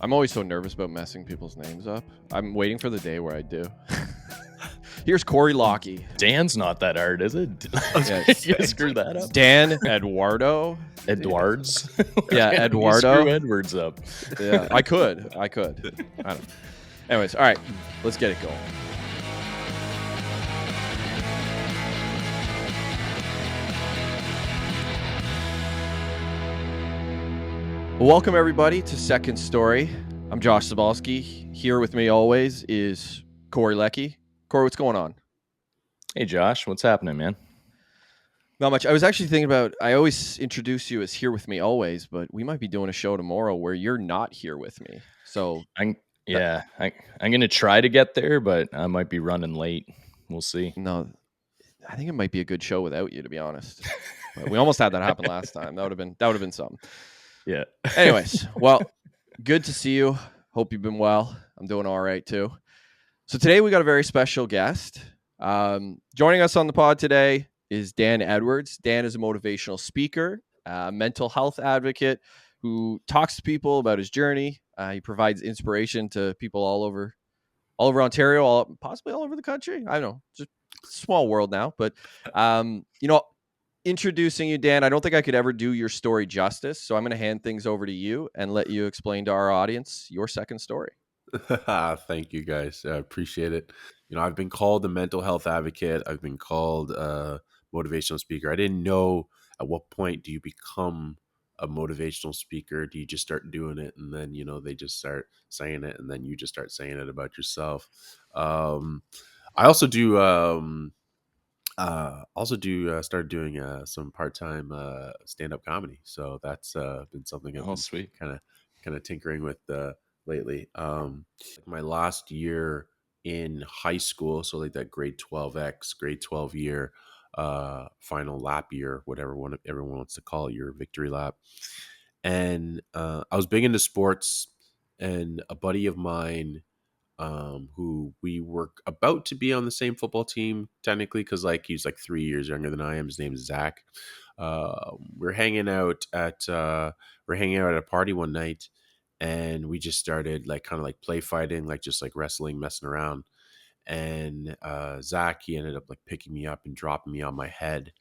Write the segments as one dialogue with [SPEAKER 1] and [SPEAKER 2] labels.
[SPEAKER 1] I'm always so nervous about messing people's names up. I'm waiting for the day where I do. Here's Corey Leckie.
[SPEAKER 2] Dan's not that hard, is it?
[SPEAKER 1] Yeah,
[SPEAKER 2] You screw that up.
[SPEAKER 1] Dan Eduardo.
[SPEAKER 2] Edwards.
[SPEAKER 1] Yeah,
[SPEAKER 2] You
[SPEAKER 1] Eduardo.
[SPEAKER 2] screw Edwards up.
[SPEAKER 1] Yeah, I could. I don't know. Anyways, all right, let's get it going. Welcome everybody to Second Story. I'm Josh Cybulski. Here with me always is Corey Leckie. Corey, what's going on?
[SPEAKER 2] Hey Josh, what's happening, man?
[SPEAKER 1] Not much. I was actually thinking about, I always introduce you as here with me always, but we might be doing a show tomorrow where you're not here with me. So
[SPEAKER 2] I'm going to try to get there, but I might be running late. We'll see.
[SPEAKER 1] No, I think it might be a good show without you, to be honest. But we almost had that happen last time. That would have been something.
[SPEAKER 2] Yeah.
[SPEAKER 1] Anyways, well, good to see you. Hope you've been well. I'm doing all right too. So today we got a very special guest. Joining us on the pod today is Dan Edwards. Dan is a motivational speaker, mental health advocate who talks to people about his journey. He provides inspiration to people all over Ontario, possibly all over the country. I don't know, just a small world now. But introducing you, Dan, I don't think I could ever do your story justice. So I'm going to hand things over to you and let you explain to our audience your second story.
[SPEAKER 3] Thank you, guys. I appreciate it. I've been called a mental health advocate. I've been called a motivational speaker. I didn't know at what point do you become a motivational speaker. Do you just start doing it and then, they just start saying it and then you just start saying it about yourself. I also do started doing some part-time stand-up comedy. So that's been something I've been
[SPEAKER 2] Sweet.
[SPEAKER 3] kind of tinkering with lately. My last year in high school, so like that grade 12 year, final lap year, whatever everyone wants to call it, your victory lap. And I was big into sports, and a buddy of mine, who we were about to be on the same football team technically, because he's 3 years younger than I am. His name is Zach. We're hanging out at a party one night, and we just started kind of play fighting, just wrestling, messing around. And Zach, he ended up picking me up and dropping me on my head.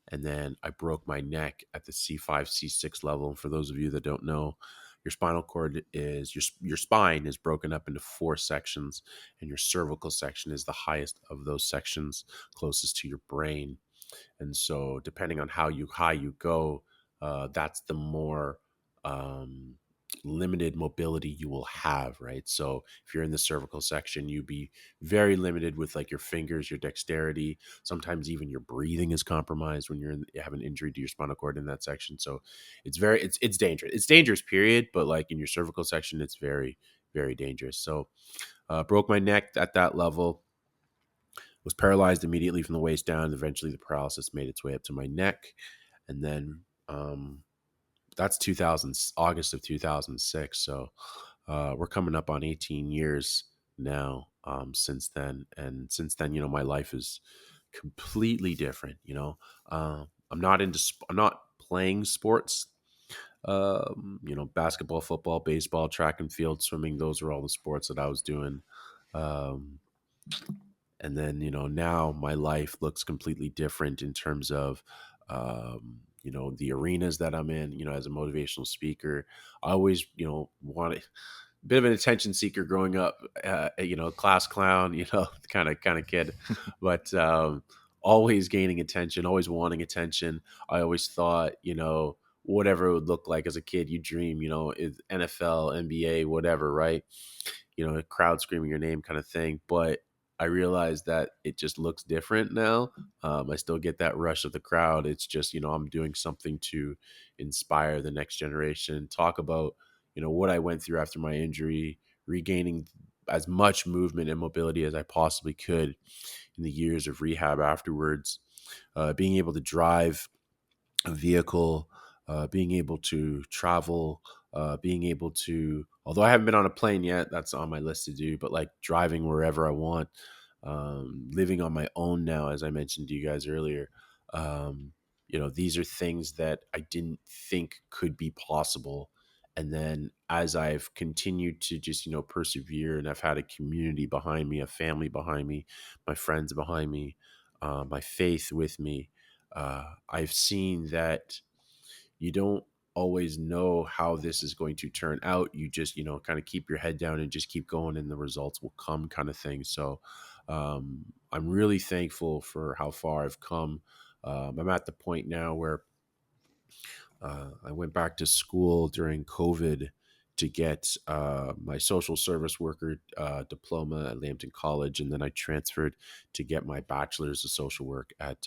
[SPEAKER 3] And then I broke my neck at the C5, C6 level. And for those of you that don't know, your spinal cord is your spine is broken up into 4 sections, and your cervical section is the highest of those sections, closest to your brain. And so depending on how high you go, that's the more limited mobility you will have, right? So if you're in the cervical section, you be very limited with your fingers, your dexterity. Sometimes even your breathing is compromised when you have an injury to your spinal cord in that section. So it's dangerous. It's dangerous, period. But in your cervical section, it's very, very dangerous. So broke my neck at that level. Was paralyzed immediately from the waist down. Eventually the paralysis made its way up to my neck. And then that's August of 2006. So we're coming up on 18 years now since then. And since then, my life is completely different. I'm not playing sports. Basketball, football, baseball, track and field, swimming. Those are all the sports that I was doing. And then, now my life looks completely different in terms of, the arenas that I'm in, as a motivational speaker. I always, wanted a bit of an attention seeker growing up, class clown, kind of kid, but always gaining attention, always wanting attention. I always thought, whatever it would look like as a kid, you dream, NFL, NBA, whatever, right? A crowd screaming your name kind of thing. But I realized that it just looks different now. I still get that rush of the crowd. It's just, I'm doing something to inspire the next generation, talk about, what I went through after my injury, regaining as much movement and mobility as I possibly could in the years of rehab afterwards, being able to drive a vehicle, being able to travel, being able to, although I haven't been on a plane yet, that's on my list to do, but driving wherever I want, living on my own now, as I mentioned to you guys earlier. These are things that I didn't think could be possible. And then as I've continued to just, persevere, and I've had a community behind me, a family behind me, my friends behind me, my faith with me, I've seen that you don't always know how this is going to turn out. You just, kind of keep your head down and just keep going, and the results will come, kind of thing. So I'm really thankful for how far I've come. I'm at the point now where I went back to school during COVID to get my social service worker diploma at Lambton College, and then I transferred to get my bachelor's of social work at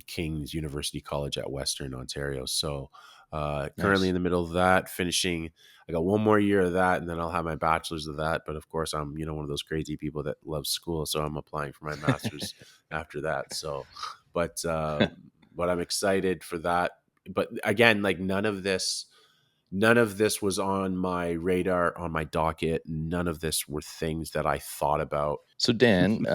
[SPEAKER 3] King's University College at Western Ontario. So currently
[SPEAKER 2] Nice.
[SPEAKER 3] in the middle of that, finishing. I got one more year of that, and then I'll have my bachelor's of that. But of course, I'm one of those crazy people that loves school, so I'm applying for my master's after that. So, but I'm excited for that. But again, like none of this was on my radar, on my docket. None of this were things that I thought about.
[SPEAKER 2] So Dan,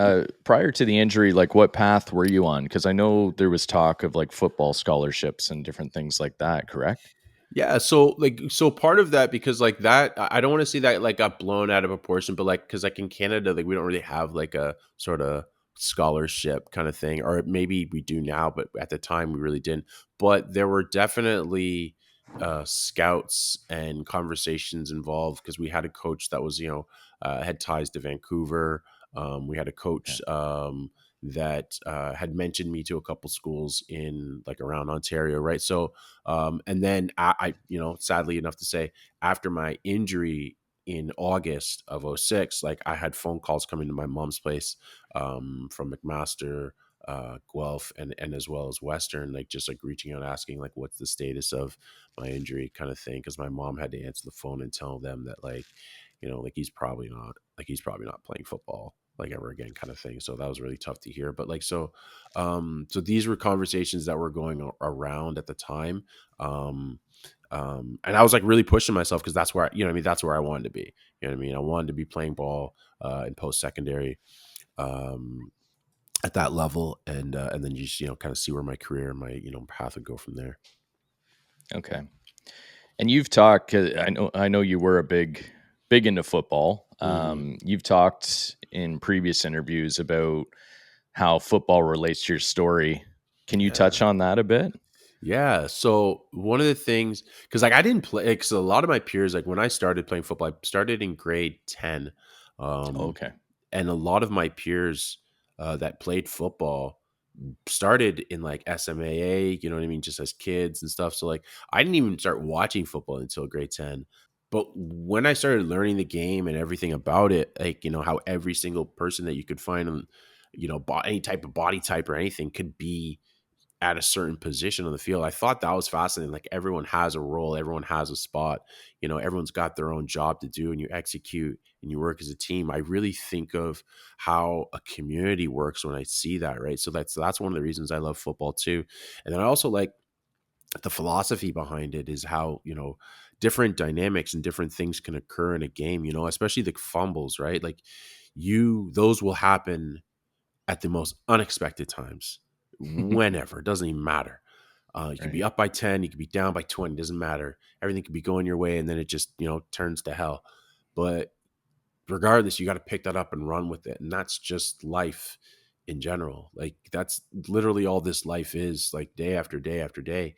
[SPEAKER 2] prior to the injury, like what path were you on? Because I know there was talk of like football scholarships and different things like that, correct?
[SPEAKER 3] Yeah, so part of that, because like that, I don't want to say that like got blown out of proportion, but like because like in Canada, like we don't really have like a sort of scholarship kind of thing, or maybe we do now, but at the time we really didn't. But there were definitely scouts and conversations involved, because we had a coach that was had ties to Vancouver. We had a
[SPEAKER 2] Yeah.
[SPEAKER 3] coach that had mentioned me to a couple schools in like around Ontario, right? So and then sadly enough to say, after my injury in August of '06, like I had phone calls coming to my mom's place from McMaster, Guelph, and as well as Western, like just like reaching out, asking like what's the status of my injury, kind of thing. Because my mom had to answer the phone and tell them that like, like he's probably not playing football like ever again, kind of thing. So that was really tough to hear. But like so these were conversations that were going around at the time. Um, and I was like really pushing myself, because that's where that's where I wanted to be. I wanted to be playing ball in post secondary at that level, and then you just kind of see where my career and my path would go from there.
[SPEAKER 2] Okay. And you've talked. I know you were a big into football.
[SPEAKER 3] Hmm.
[SPEAKER 2] You've talked in previous interviews about how football relates to your story. Can you
[SPEAKER 3] Yeah.
[SPEAKER 2] touch on that a bit?
[SPEAKER 3] Yeah. So one of the things, because like I didn't play, because a lot of my peers, like when I started playing football, I started in grade 10. Um,
[SPEAKER 2] Okay.
[SPEAKER 3] and a lot of my peers that played football started in like SMAA, you know what I mean? Just as kids and stuff. So like I didn't even start watching football until grade 10. But when I started learning the game and everything about it, like, how every single person that you could find on, any type of body type or anything could be at a certain position on the field. I thought that was fascinating. Like everyone has a role, everyone has a spot, everyone's got their own job to do, and you execute and you work as a team. I really think of how a community works when I see that, right? So that's one of the reasons I love football too. And then I also like the philosophy behind it, is how, different dynamics and different things can occur in a game, especially the fumbles, right? Like those will happen at the most unexpected times, whenever. It doesn't even matter. You could be
[SPEAKER 2] Right.
[SPEAKER 3] up by 10, you could be down by 20, doesn't matter. Everything could be going your way, and then it just, turns to hell. But regardless, you got to pick that up and run with it. And that's just life in general. Like that's literally all this life is, like day after day after day.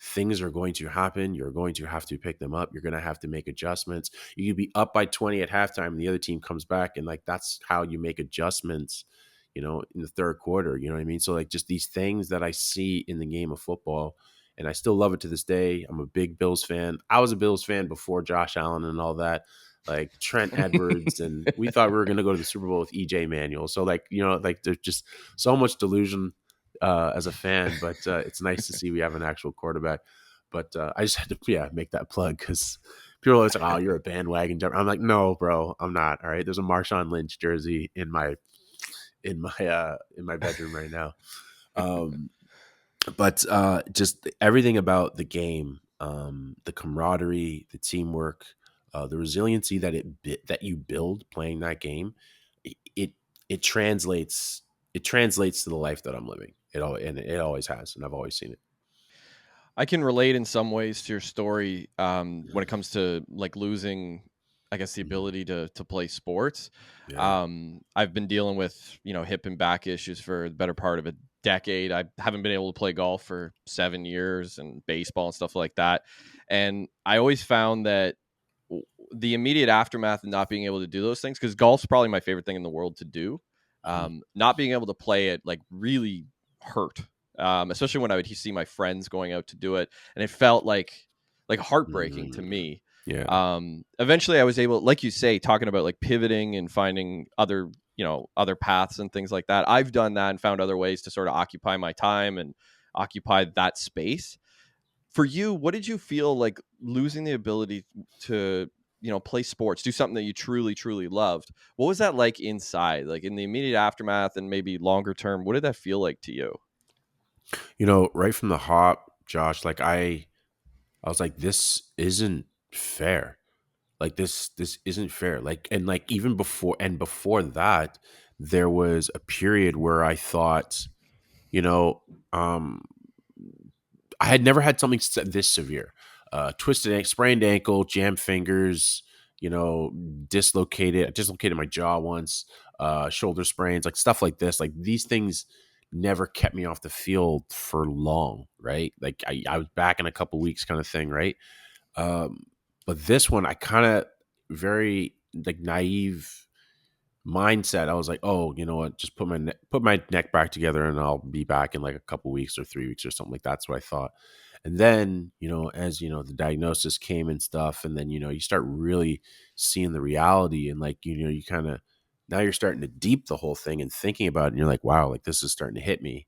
[SPEAKER 3] Things are going to happen. You're going to have to pick them up. You're going to have to make adjustments. You could be up by 20 at halftime and the other team comes back. And like, that's how you make adjustments, in the third quarter, you know what I mean? So like just these things that I see in the game of football, and I still love it to this day. I'm a big Bills fan. I was a Bills fan before Josh Allen and all that, like Trent Edwards, and we thought we were going to go to the Super Bowl with EJ Manuel. So like, like there's just so much delusion as a fan, but it's nice to see we have an actual quarterback. But I just had to, make that plug, because people are always like, "Oh, you're a bandwagon jumper." I'm like, "No, bro, I'm not." All right, there's a Marshawn Lynch jersey in my bedroom right now. Um, but just everything about the game, the camaraderie, the teamwork, the resiliency that you build playing that game, it it translates to the life that I'm living. And it always has, and I've always seen it.
[SPEAKER 1] I can relate in some ways to your story when it comes to like losing, I guess, the ability to play sports.
[SPEAKER 3] Yeah.
[SPEAKER 1] I've been dealing with, hip and back issues for the better part of a decade. I haven't been able to play golf for 7 years and baseball and stuff like that. And I always found that the immediate aftermath of not being able to do those things, because golf's probably my favorite thing in the world to do, not being able to play it like really hurt. Especially when I would see my friends going out to do it, and it felt like heartbreaking to me.
[SPEAKER 3] Yeah.
[SPEAKER 1] Eventually I was able, like you say, talking about like pivoting and finding other paths and things like that. I've done that and found other ways to sort of occupy my time and occupy that space. For you, what did you feel like losing the ability to play sports, do something that you truly loved? What was that like inside, like in the immediate aftermath and maybe longer term? What did that feel like to you?
[SPEAKER 3] Right from the hop, Josh, like I was like, this isn't fair. Like this isn't fair. Like, and like even before that, there was a period where I thought, you know, um, I had never had something this severe. Sprained ankle, jammed fingers, I dislocated my jaw once, shoulder sprains, like stuff like this. Like these things never kept me off the field for long, right? Like I was back in a couple weeks kind of thing, right? But this one, I kind of very like naive mindset. I was like, oh, you know what? Just put my neck back together, and I'll be back in like a couple weeks or 3 weeks or something like that. That's what I thought. And then, as the diagnosis came and stuff, and then you start really seeing the reality, and like you kind of now you're starting to deep the whole thing and thinking about it, and you're like, wow, like this is starting to hit me.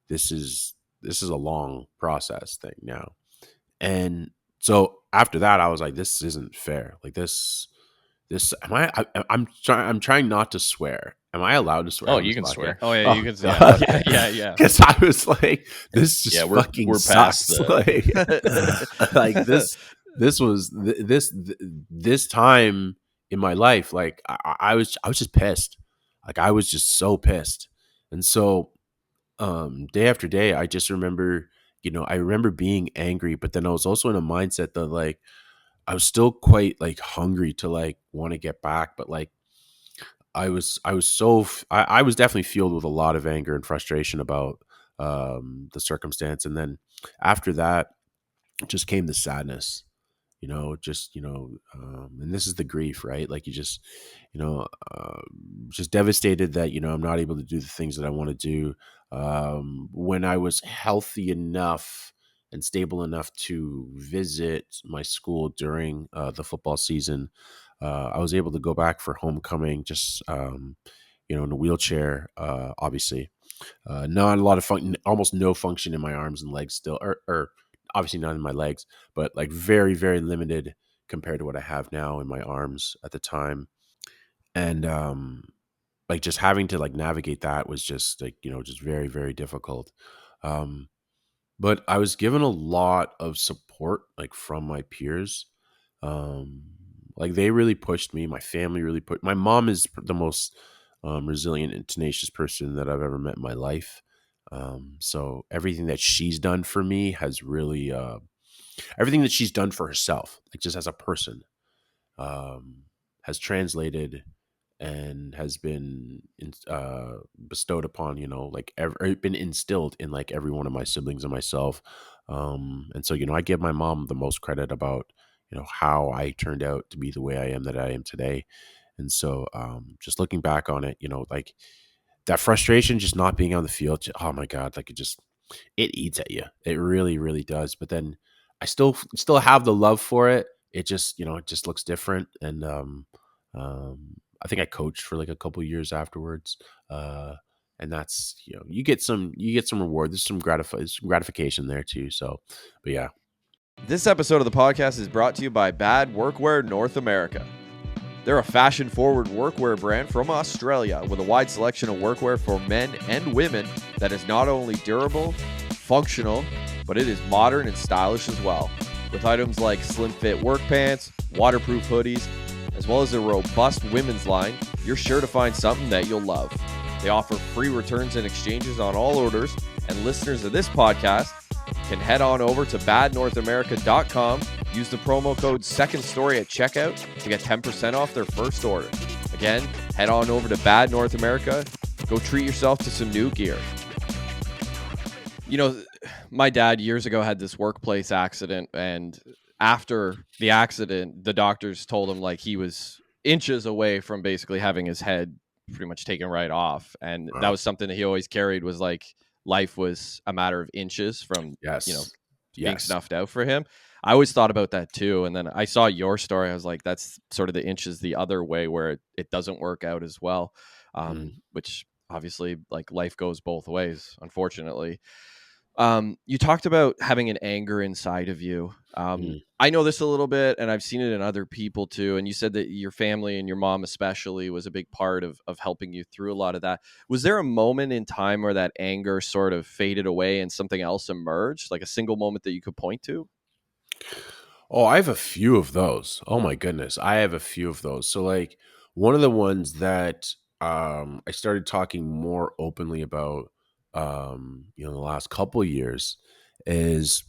[SPEAKER 3] This is a long process thing now. And so after that, I was like, this isn't fair. Like this, I'm trying not to swear. Am I allowed to swear?
[SPEAKER 2] Oh, you can swear.
[SPEAKER 1] Oh yeah, you can say yeah.
[SPEAKER 3] Because I was like, this just fucking
[SPEAKER 2] we're
[SPEAKER 3] sucks.
[SPEAKER 2] past
[SPEAKER 3] Like this time in my life, like I was just pissed. Like I was just so pissed. And so day after day, I just remember, I remember being angry, but then I was also in a mindset that like I was still quite like hungry to like want to get back, but like I was definitely fueled with a lot of anger and frustration about the circumstance. And then after that just came the sadness, and this is the grief, right? Like you just, just devastated that, I'm not able to do the things that I want to do. When I was healthy enough and stable enough to visit my school during the football season, I was able to go back for homecoming, just, in a wheelchair, obviously. Not a lot of almost no function in my arms and legs still, or obviously not in my legs, but like very, very limited compared to what I have now in my arms at the time. And like just having to like navigate that was just like, just very, very difficult. But I was given a lot of support like from my peers. Like they really pushed me. My family really my mom is the most resilient and tenacious person that I've ever met in my life. So everything that she's done for me has really, everything that she's done for herself, like just as a person, has translated and has been bestowed upon, like been instilled in like every one of my siblings and myself. And so, I give my mom the most credit about, how I turned out to be the way I am, that I am today. And so just looking back on it, like that frustration, just not being on the field. Oh my God. Like it eats at you. It really, really does. But then I still have the love for it. It just, it just looks different. And I think I coached for like a couple years afterwards. And that's, you get some reward. There's some gratification there too. So, but yeah.
[SPEAKER 1] This episode of the podcast is brought to you by Bad Workwear North America. They're a fashion-forward workwear brand from Australia with a wide selection of workwear for men and women that is not only durable, functional, but it is modern and stylish as well. With items like slim fit work pants, waterproof hoodies, as well as a robust women's line, you're sure to find something that you'll love. They offer free returns and exchanges on all orders, and listeners of this podcast can head on over to badnorthamerica.com, use the promo code Second Story at checkout to get 10% off their first order. Again, head on over to Bad North America, go treat yourself to some new gear. You know, my dad years ago had this workplace accident, and after the accident, the doctors told him like he was inches away from basically having his head pretty much taken right off. And that was something that he always carried, was like life was a matter of inches from, being snuffed out for him. I always thought about that too. And then I saw your story. I was like, that's sort of the inches the other way, where it doesn't work out as well. Which obviously, like, life goes both ways, unfortunately. You talked about having an anger inside of you. I know this a little bit, and I've seen it in other people too. And you said that your family and your mom especially was a big part of helping you through a lot of that. Was there a moment in time where that anger sort of faded away and something else emerged, like a single moment that you could point to?
[SPEAKER 3] Oh, I have a few of those. Oh my goodness. I have a few of those. So like one of the ones that I started talking more openly about the last couple of years is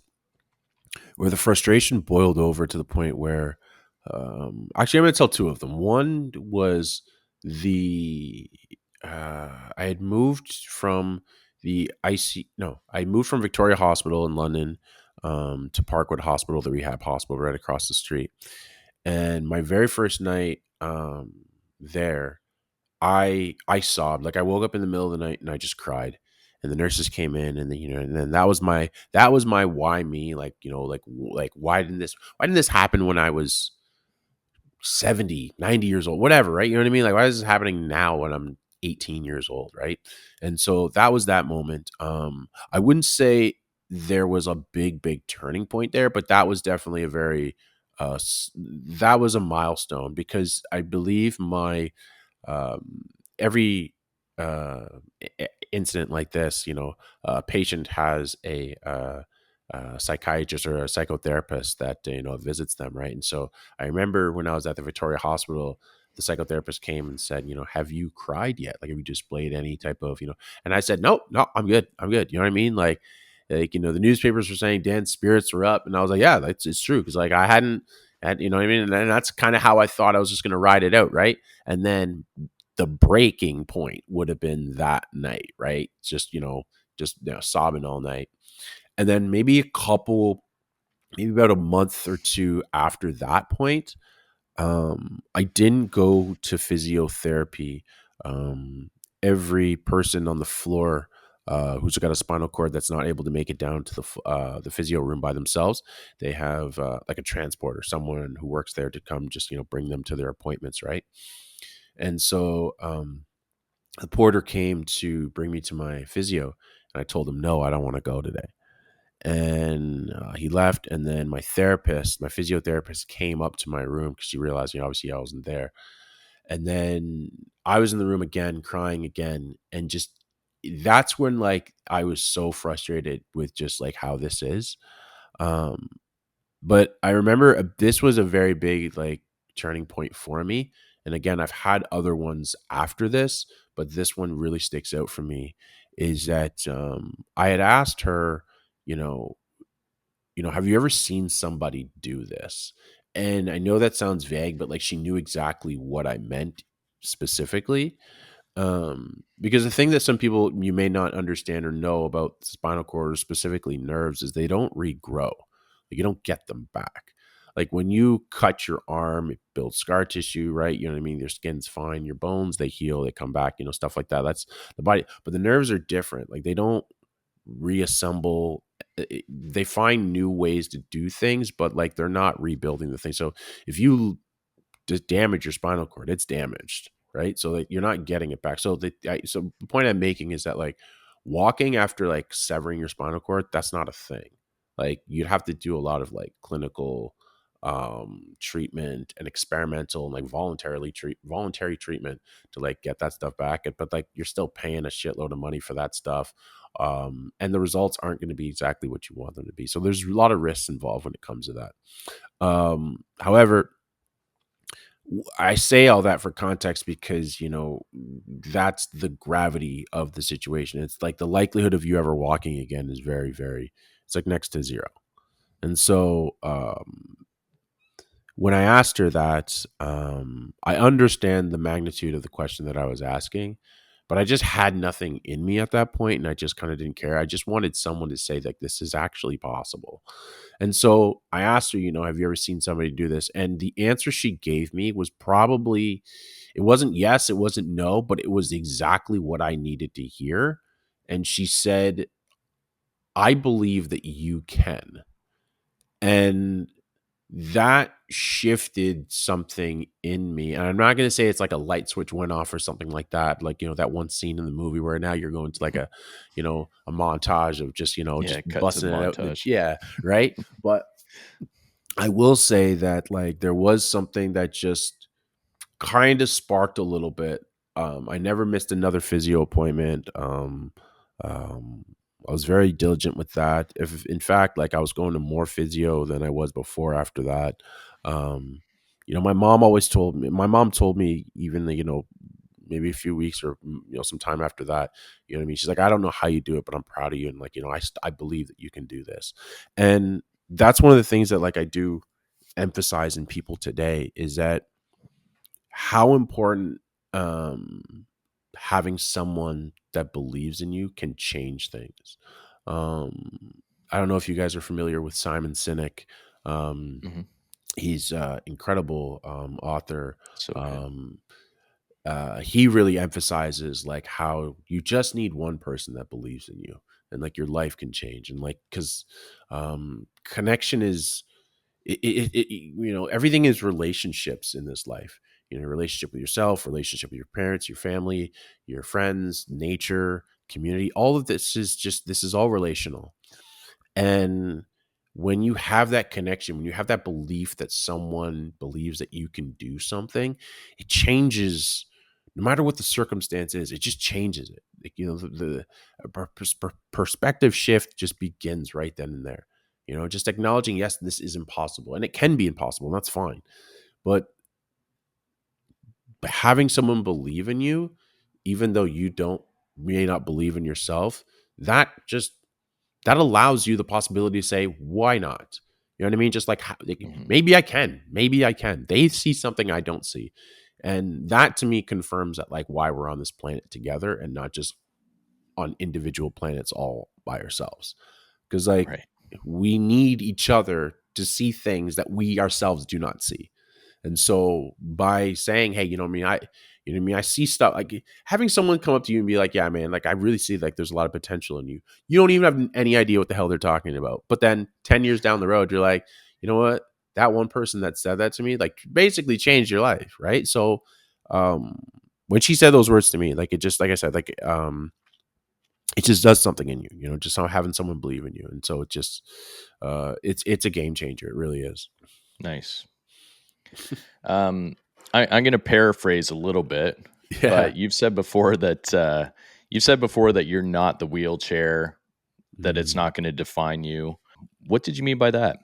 [SPEAKER 3] where the frustration boiled over to the point where actually I'm going to tell two of them. One was the I had moved from I moved from Victoria Hospital in London to Parkwood Hospital, the rehab hospital right across the street. And my very first night there, I sobbed. Like, I woke up in the middle of the night and I just cried. And the nurses came in, and and then that was my why me, like, like why didn't this happen when I was 70, 90 years old, whatever, right? You know what I mean? Like, why is this happening now when I'm 18 years old, right? And so that was that moment. I wouldn't say there was a big turning point there, but that was definitely a very that was a milestone, because I believe my every incident like this, a patient has a psychiatrist or a psychotherapist that visits them, right? And so I remember when I was at the Victoria Hospital, the psychotherapist came and said, have you cried yet? Like, have you displayed any type of, And I said, no, I'm good. You know what I mean? Like, the newspapers were saying Dan's spirits were up, and I was like, yeah, it's true, because like I hadn't had, you know what I mean? And that's kind of how I thought I was just going to ride it out, right? And then the breaking point would have been that night, right? Just sobbing all night. And then maybe about a month or two after that point, I didn't go to physiotherapy. Every person on the floor who's got a spinal cord that's not able to make it down to the physio room by themselves, they have like a transporter, someone who works there to come just bring them to their appointments, right? And so the porter came to bring me to my physio, and I told him, no, I don't want to go today. And he left. And then my physiotherapist came up to my room because she realized, obviously I wasn't there. And then I was in the room again, crying again. And just, that's when like I was so frustrated with just like how this is. But I remember this was a very big like turning point for me. And again, I've had other ones after this, but this one really sticks out for me, is that I had asked her, have you ever seen somebody do this? And I know that sounds vague, but like she knew exactly what I meant specifically. Because the thing that some people you may not understand or know about the spinal cord, or specifically nerves, is they don't regrow. Like, you don't get them back. Like, when you cut your arm, it builds scar tissue, right? You know what I mean? Your skin's fine, your bones, they heal, they come back, stuff like that. That's the body. But the nerves are different. Like, they don't reassemble. They find new ways to do things, but like they're not rebuilding the thing. So if you just damage your spinal cord, it's damaged, right? So like you're not getting it back. So so the point I'm making is that like walking after like severing your spinal cord, that's not a thing. Like, you'd have to do a lot of like clinical treatment and experimental and like voluntary treatment to like get that stuff back. But like you're still paying a shitload of money for that stuff. And the results aren't going to be exactly what you want them to be. So there's a lot of risks involved when it comes to that. However, I say all that for context because, that's the gravity of the situation. It's like the likelihood of you ever walking again is very, very, It's like next to zero. And so when I asked her that, I understand the magnitude of the question that I was asking, but I just had nothing in me at that point, and I just kind of didn't care. I just wanted someone to say like, this is actually possible. And so I asked her, have you ever seen somebody do this? And the answer she gave me was probably, it wasn't yes, it wasn't no, but it was exactly what I needed to hear. And she said, I believe that you can. And that shifted something in me. And I'm not going to say it's like a light switch went off or something like that. Like, that one scene in the movie where now you're going to like a montage of just, just
[SPEAKER 2] cut to the
[SPEAKER 3] busting it out.
[SPEAKER 2] montage.
[SPEAKER 3] Yeah. Right. But I will say that like there was something that just kind of sparked a little bit. I never missed another physio appointment. Um, I was very diligent with that. If in fact, like I was going to more physio than I was before after that. Um, my mom told me even, maybe a few weeks or, some time after that, you know what I mean? She's like, I don't know how you do it, but I'm proud of you. And like, I believe that you can do this. And that's one of the things that like I do emphasize in people today is that how important having someone that believes in you can change things. I don't know if you guys are familiar with Simon Sinek.
[SPEAKER 2] Mm-hmm.
[SPEAKER 3] He's incredible author.
[SPEAKER 2] So good.
[SPEAKER 3] He really emphasizes like how you just need one person that believes in you, and like your life can change. And like because connection is everything is relationships in this life. Relationship with yourself, relationship with your parents, your family, your friends, nature, community. All of this is all relational. And when you have that connection, when you have that belief that someone believes that you can do something, it changes. No matter what the circumstance is, it just changes it. Like, the perspective shift just begins right then and there. Just acknowledging, yes, this is impossible, and it can be impossible, and that's fine. But having someone believe in you, even though you may not believe in yourself, that allows you the possibility to say, why not? You know what I mean? Just like,
[SPEAKER 2] Mm-hmm.
[SPEAKER 3] maybe I can. Maybe I can. They see something I don't see. And that to me confirms that like why we're on this planet together and not just on individual planets all by ourselves. Because like
[SPEAKER 2] Right.
[SPEAKER 3] we need each other to see things that we ourselves do not see. And so by saying, hey, I see stuff like having someone come up to you and be like, yeah, man, like I really see like there's a lot of potential in you. You don't even have any idea what the hell they're talking about. But then 10 years down the road, you're like, you know what? That one person that said that to me, like basically changed your life. Right. So when she said those words to me, like it just, like I said, like it just does something in you, just not having someone believe in you. And so it just it's a game changer. It really is.
[SPEAKER 2] Nice. I'm going to paraphrase a little bit,
[SPEAKER 3] Yeah.
[SPEAKER 2] but you've said before that you're not the wheelchair, that it's not going to define you. What did you mean by that?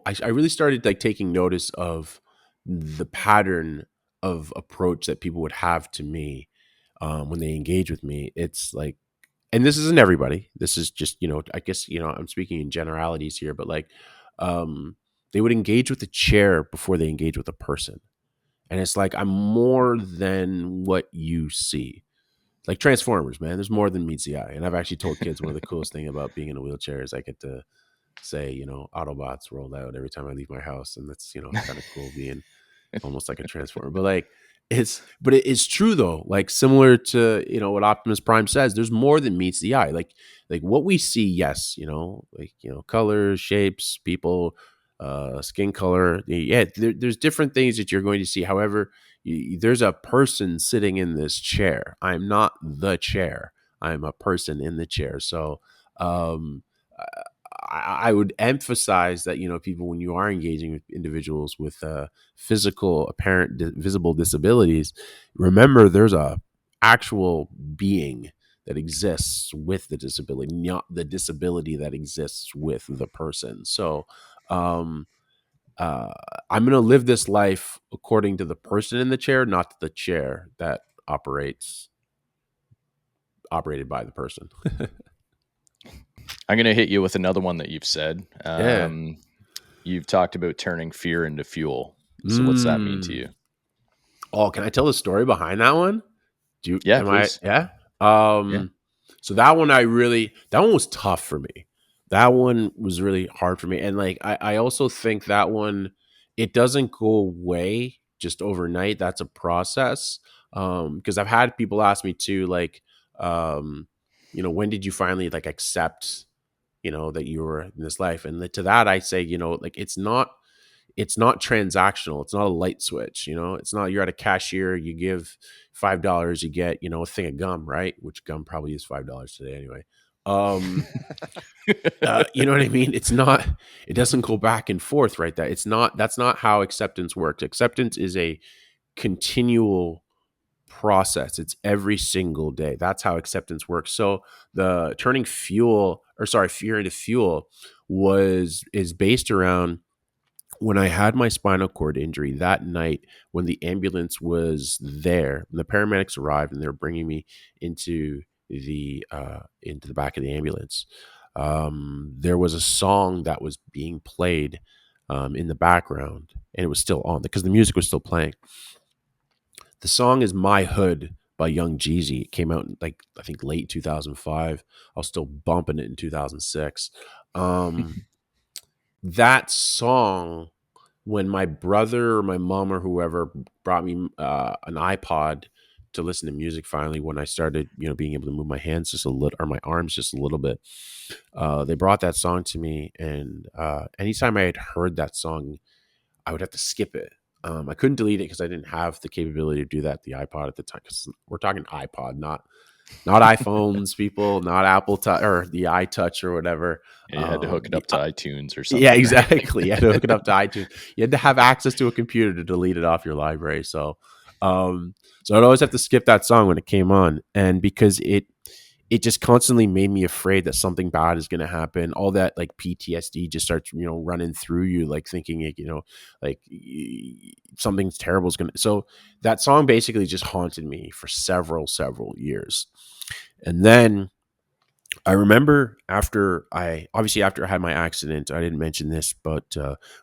[SPEAKER 3] I really started like taking notice of the pattern of approach that people would have to me when they engage with me. It's like, and this isn't everybody. This is just, I guess, I'm speaking in generalities here, but like they would engage with the chair before they engage with a person. And it's like, I'm more than what you see. Like Transformers, man, there's more than meets the eye. And I've actually told kids one of the coolest thing about being in a wheelchair is I get to say, Autobots rolled out every time I leave my house. And that's, kind of cool being almost like a transformer. But like but it is true though. Like similar to, what Optimus Prime says, there's more than meets the eye. Like what we see, yes, colors, shapes, people, skin color. Yeah, there's different things that you're going to see. However, there's a person sitting in this chair. I'm not the chair. I'm a person in the chair. So um I would emphasize that, people, when you are engaging with individuals with physical, apparent, visible disabilities, remember there's a actual being that exists with the disability, not the disability that exists with the person. So, um, I'm going to live this life according to the person in the chair, not the chair that operated by the person.
[SPEAKER 2] I'm going to hit you with another one that you've said.
[SPEAKER 3] Yeah.
[SPEAKER 2] You've talked about turning fear into fuel. So what's that mean to
[SPEAKER 3] Mm.
[SPEAKER 2] you?
[SPEAKER 3] Oh, can I tell the story behind that one?
[SPEAKER 2] Yeah,
[SPEAKER 3] Am I,
[SPEAKER 2] please.
[SPEAKER 3] yeah?
[SPEAKER 2] Yeah.
[SPEAKER 3] So that one that one was tough for me. That one was really hard for me. And like, I also think that one, it doesn't go away just overnight. That's a process. Because I've had people ask me too, like, um, when did you finally like accept, that you were in this life? And to that, I say, like, it's not transactional. It's not a light switch. It's not, you're at a cashier, you give $5, you get, a thing of gum, right? Which gum probably is $5 today anyway. You know what I mean? It doesn't go back and forth, right? That's not how acceptance works. Acceptance is a continual process. It's every single day. That's how acceptance works. So the turning fear into fuel is based around when I had my spinal cord injury that night, when the ambulance was there, and the paramedics arrived and they were bringing me into the back of the ambulance. There was a song that was being played in the background, and it was still on because the music was still playing. The song is "My Hood" by Young Jeezy. It came out in, like, I think late 2005. I was still bumping it in 2006. That song, when my brother or my mom or whoever brought me an iPod to listen to music, finally, when I started, being able to move my hands just a little, or my arms just a little bit, they brought that song to me. And anytime I had heard that song, I would have to skip it. I couldn't delete it because I didn't have the capability to do that, the iPod at the time, because we're talking iPod, not iPhones, people, not Apple Touch or the iTouch or whatever.
[SPEAKER 2] Yeah, you had to hook it up to iTunes or
[SPEAKER 3] Yeah,
[SPEAKER 2] something, right?
[SPEAKER 3] exactly. You had to hook it up to iTunes. You had to have access to a computer to delete it off your library. Um, so I'd always have to skip that song when it came on, and because it just constantly made me afraid that something bad is going to happen. All that like PTSD just starts, running through you, like thinking, like something terrible is going to. So that song basically just haunted me for several years, and then I remember after I had my accident, I didn't mention this, but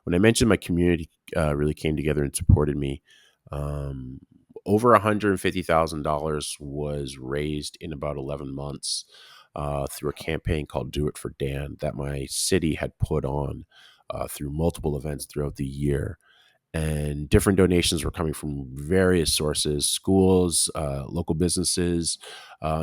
[SPEAKER 3] when I mentioned my community really came together and supported me, um, over $150,000 was raised in about 11 months through a campaign called Do It for Dan that my city had put on through multiple events throughout the year. And different donations were coming from various sources, schools, local businesses,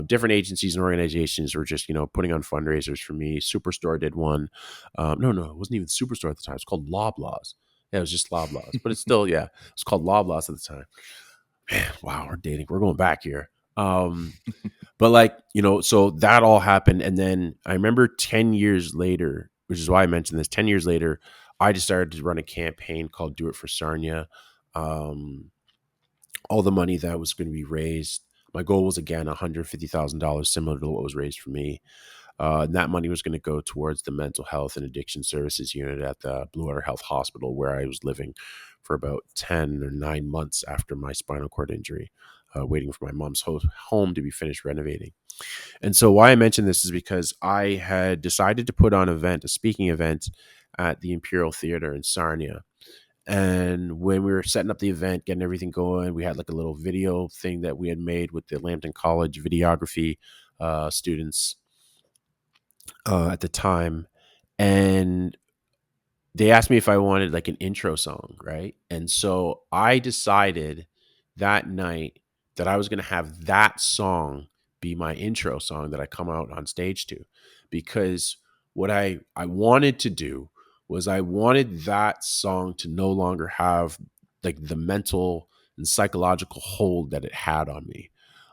[SPEAKER 3] different agencies and organizations were just, putting on fundraisers for me. Superstore did one. No, it wasn't even Superstore at the time. It's called Loblaws. Yeah, it was just Loblaws, but it's still, yeah, it's called Loblaws at the time. Man, wow, we're dating. We're going back here. But like, so that all happened. And then I remember 10 years later, which is why I mentioned this, 10 years later, I just started to run a campaign called Do It for Sarnia. All the money that was going to be raised, my goal was again $150,000, similar to what was raised for me. And that money was going to go towards the mental health and addiction services unit at the Blue Water Health Hospital, where I was living for about 10 or 9 months after my spinal cord injury, waiting for my mom's home to be finished renovating. And so why I mention this is because I had decided to put on a speaking event at the Imperial Theater in Sarnia. And when we were setting up the event, getting everything going, we had like a little video thing that we had made with the Lambton College videography students at the time. And they asked me if I wanted like an intro song, right? And so I decided that night that I was going to have that song be my intro song that I come out on stage to, because what I wanted to do was I wanted that song to no longer have like the mental and psychological hold that it had on me.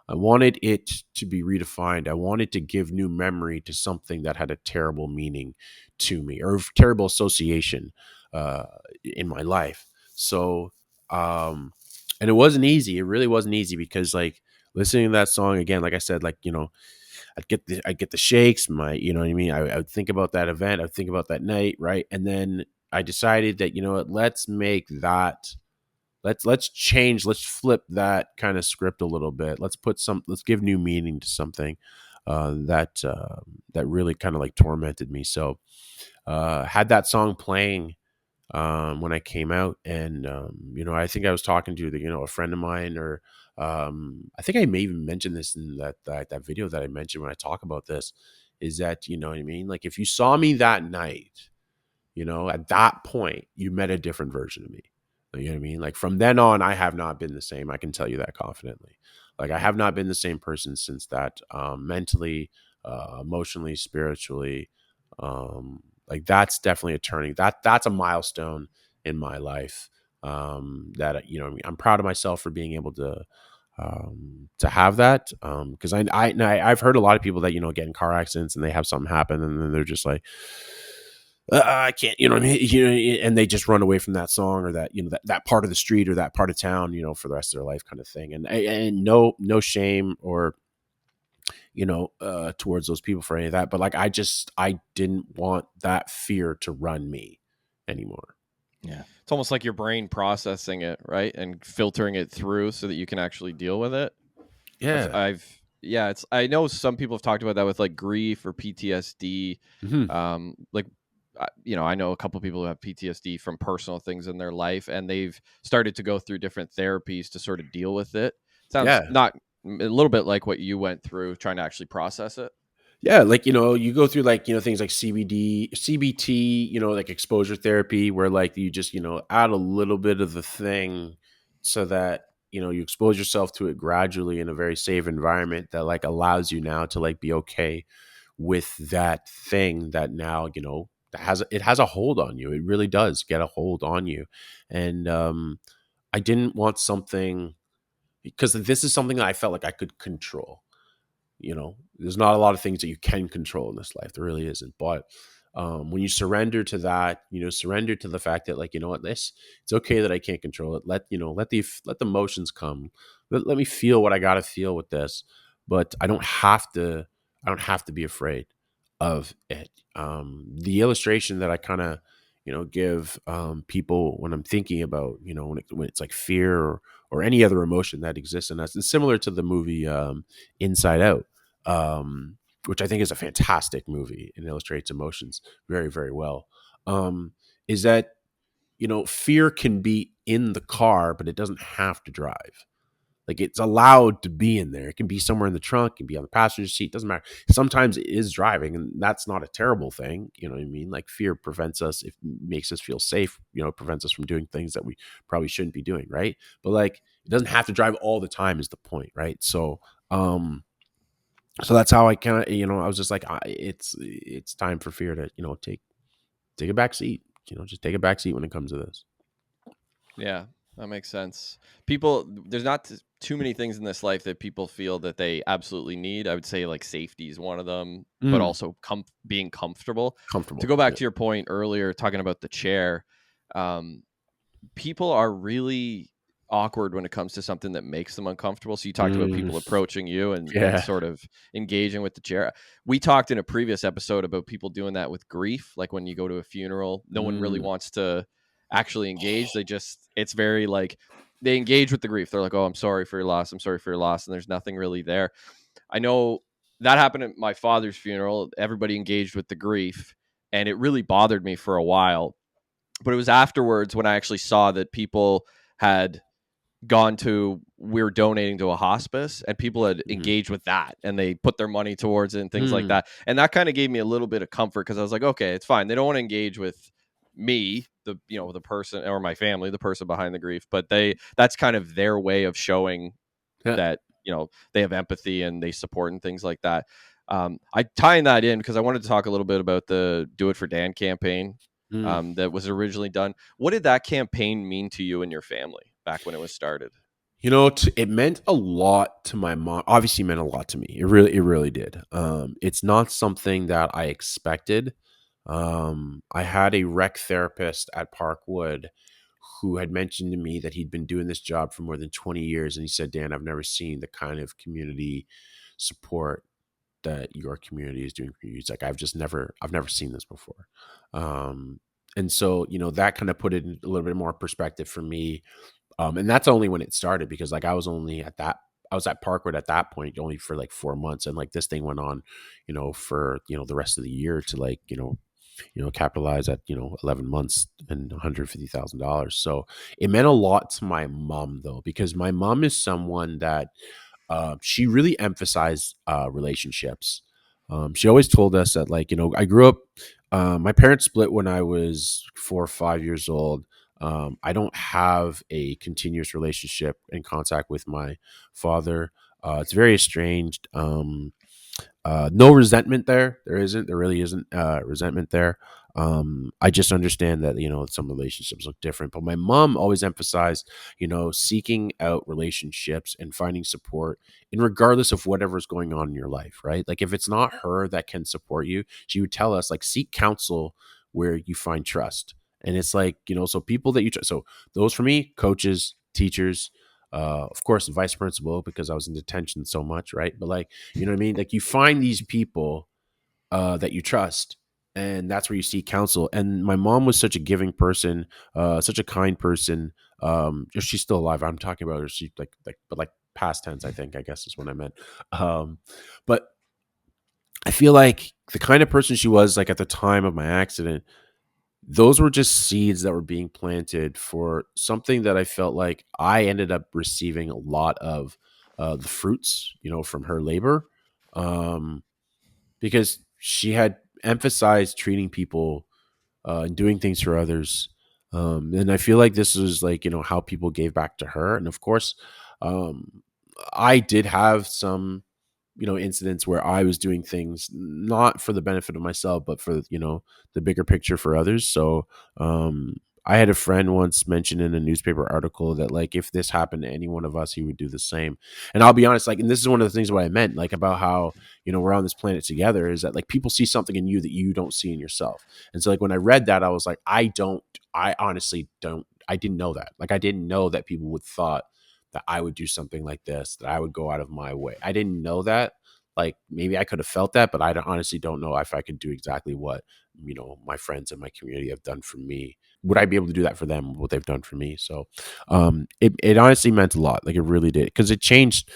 [SPEAKER 3] I wanted it to be redefined. I wanted to give new memory to something that had a terrible meaning to me, or terrible association uh, in my life. So, and it wasn't easy. It really wasn't easy because, like, listening to that song again, like I said, like, I'd get the shakes. You know what I mean. I would think about that event. I would think about that night, right? And then I decided that, what, let's make that. Let's change. Let's flip that kind of script a little bit. Let's give new meaning to something. that really kind of like tormented me. So had that song playing when I came out, and I think I was talking to a friend of mine, or I think I may even mention this in that video that I mentioned when I talk about this, is that you know what I mean. Like if you saw me that night, at that point, you met a different version of me. You know what I mean? Like from then on, I have not been the same. I can tell you that confidently. Like I have not been the same person since that, mentally, emotionally, spiritually. Like that's definitely a turning. That's a milestone in my life. That I'm proud of myself for being able to have that. Because I've heard a lot of people that get in car accidents and they have something happen and then they're just like, I can't, you know what I mean? And they just run away from that song or that, that part of the street or that part of town, for the rest of their life kind of thing. And no shame or, towards those people for any of that. But like, I didn't want that fear to run me anymore.
[SPEAKER 1] Yeah. It's almost like your brain processing it, right? And filtering it through so that you can actually deal with it.
[SPEAKER 3] Yeah.
[SPEAKER 1] I know some people have talked about that with like grief or PTSD. Like, I know a couple of people who have PTSD from personal things in their life, and they've started to go through different therapies to sort of deal with it. Sounds
[SPEAKER 3] Yeah.
[SPEAKER 1] not a little bit like what you went through trying to actually process it.
[SPEAKER 3] Yeah, like you go through like things like CBT, like exposure therapy, where like you just add a little bit of the thing, so that you expose yourself to it gradually in a very safe environment that like allows you now to like be okay with that thing that now that has a hold on you. It really does get a hold on you, and I didn't want something, because this is something that I felt like I could control. There's not a lot of things that you can control in this life. There really isn't. But when you surrender to that, surrender to the fact that like, what, it's okay that I can't control it. Let the emotions come. Let me feel what I got to feel with this, but I don't have to be afraid of it. The illustration that I kind of, give people when I'm thinking about, when it's like fear or any other emotion that exists in us, it's similar to the movie Inside Out, which I think is a fantastic movie and illustrates emotions very, very well. Is that, fear can be in the car, but it doesn't have to drive. Like it's allowed to be in there. It can be somewhere in the trunk, it can be on the passenger seat. Doesn't matter. Sometimes it is driving, and that's not a terrible thing. You know what I mean? Like fear prevents us, it makes us feel safe. Prevents us from doing things that we probably shouldn't be doing, right? But like it doesn't have to drive all the time. Is the point, right? So that's how I kind of, I was just like, it's time for fear to, take a back seat. Just take a back seat when it comes to this.
[SPEAKER 1] Yeah, that makes sense. There's not too many things in this life that people feel that they absolutely need. I would say like safety is one of them, but also being comfortable. To
[SPEAKER 3] Comfortable.
[SPEAKER 1] go back
[SPEAKER 3] Yeah.
[SPEAKER 1] to your point earlier, talking about the chair, people are really awkward when it comes to something that makes them uncomfortable. So you talked about people approaching you and
[SPEAKER 3] Yeah.
[SPEAKER 1] sort of engaging with the chair. We talked in a previous episode about people doing that with grief. Like when you go to a funeral, no one really wants to actually engage. It's very like they engage with the grief. They're like, oh, I'm sorry for your loss. I'm sorry for your loss. And there's nothing really there. I know that happened at my father's funeral. Everybody engaged with the grief, and it really bothered me for a while. But it was afterwards when I actually saw that people had we were donating to a hospice, and people had engaged with that and they put their money towards it and things like that. And that kind of gave me a little bit of comfort, because I was like, okay, it's fine. They don't want to engage with me, the person, or my family, the person behind the grief, but that's kind of their way of showing
[SPEAKER 3] Yeah.
[SPEAKER 1] that, they have empathy and they support and things like that. I tying that in because I wanted to talk a little bit about the Do It for Dan campaign that was originally done. What did that campaign mean to you and your family back when it was started?
[SPEAKER 3] It meant a lot to my mom. Obviously, meant a lot to me. It really did. It's not something that I expected. I had a rec therapist at Parkwood who had mentioned to me that he'd been doing this job for more than 20 years, and he said, "Dan, I've never seen the kind of community support that your community is doing for you." He's like, I've never seen this before. And so, that kind of put it in a little bit more perspective for me. And that's only when it started, because like I was only at I was at Parkwood at that point only for like 4 months, and like this thing went on, for the rest of the year to like capitalize at 11 months and $150,000. So it meant a lot to my mom though, because my mom is someone that she really emphasized relationships. She always told us that, like, I grew up, my parents split when I was 4 or 5 years old. I don't have a continuous relationship and contact with my father. It's very estranged. No resentment there. There really isn't resentment there. I just understand that, some relationships look different, but my mom always emphasized, seeking out relationships and finding support in regardless of whatever's going on in your life, right? Like if it's not her that can support you, she would tell us like, seek counsel where you find trust. And it's like, so people that you trust. So those for me, coaches, teachers, of course, the vice principal, because I was in detention so much, right? But like, you know what I mean? Like you find these people that you trust, and that's where you seek counsel. And my mom was such a giving person, such a kind person. She's still alive. I'm talking about her. She but like past tense, I guess is what I meant. But I feel like the kind of person she was, like at the time of my accident, those were just seeds that were being planted for something that I felt like I ended up receiving a lot of the fruits, from her labor, because she had emphasized treating people and doing things for others. And I feel like this was like, how people gave back to her. And of course, um, I did have some incidents where I was doing things not for the benefit of myself, but for, the bigger picture for others. So, I had a friend once mention in a newspaper article that like, if this happened to any one of us, he would do the same. And I'll be honest, like, and this is one of the things what I meant, like about how, we're on this planet together, is that like people see something in you that you don't see in yourself. And so like, when I read that, I was like, I honestly don't, I didn't know that. Like, I didn't know that people would thought that I would do something like this, that I would go out of my way. I didn't know that. Like maybe I could have felt that, but honestly don't know if I could do exactly what, my friends and my community have done for me. Would I be able to do that for them, what they've done for me? So it honestly meant a lot. Like it really did. Because it changed.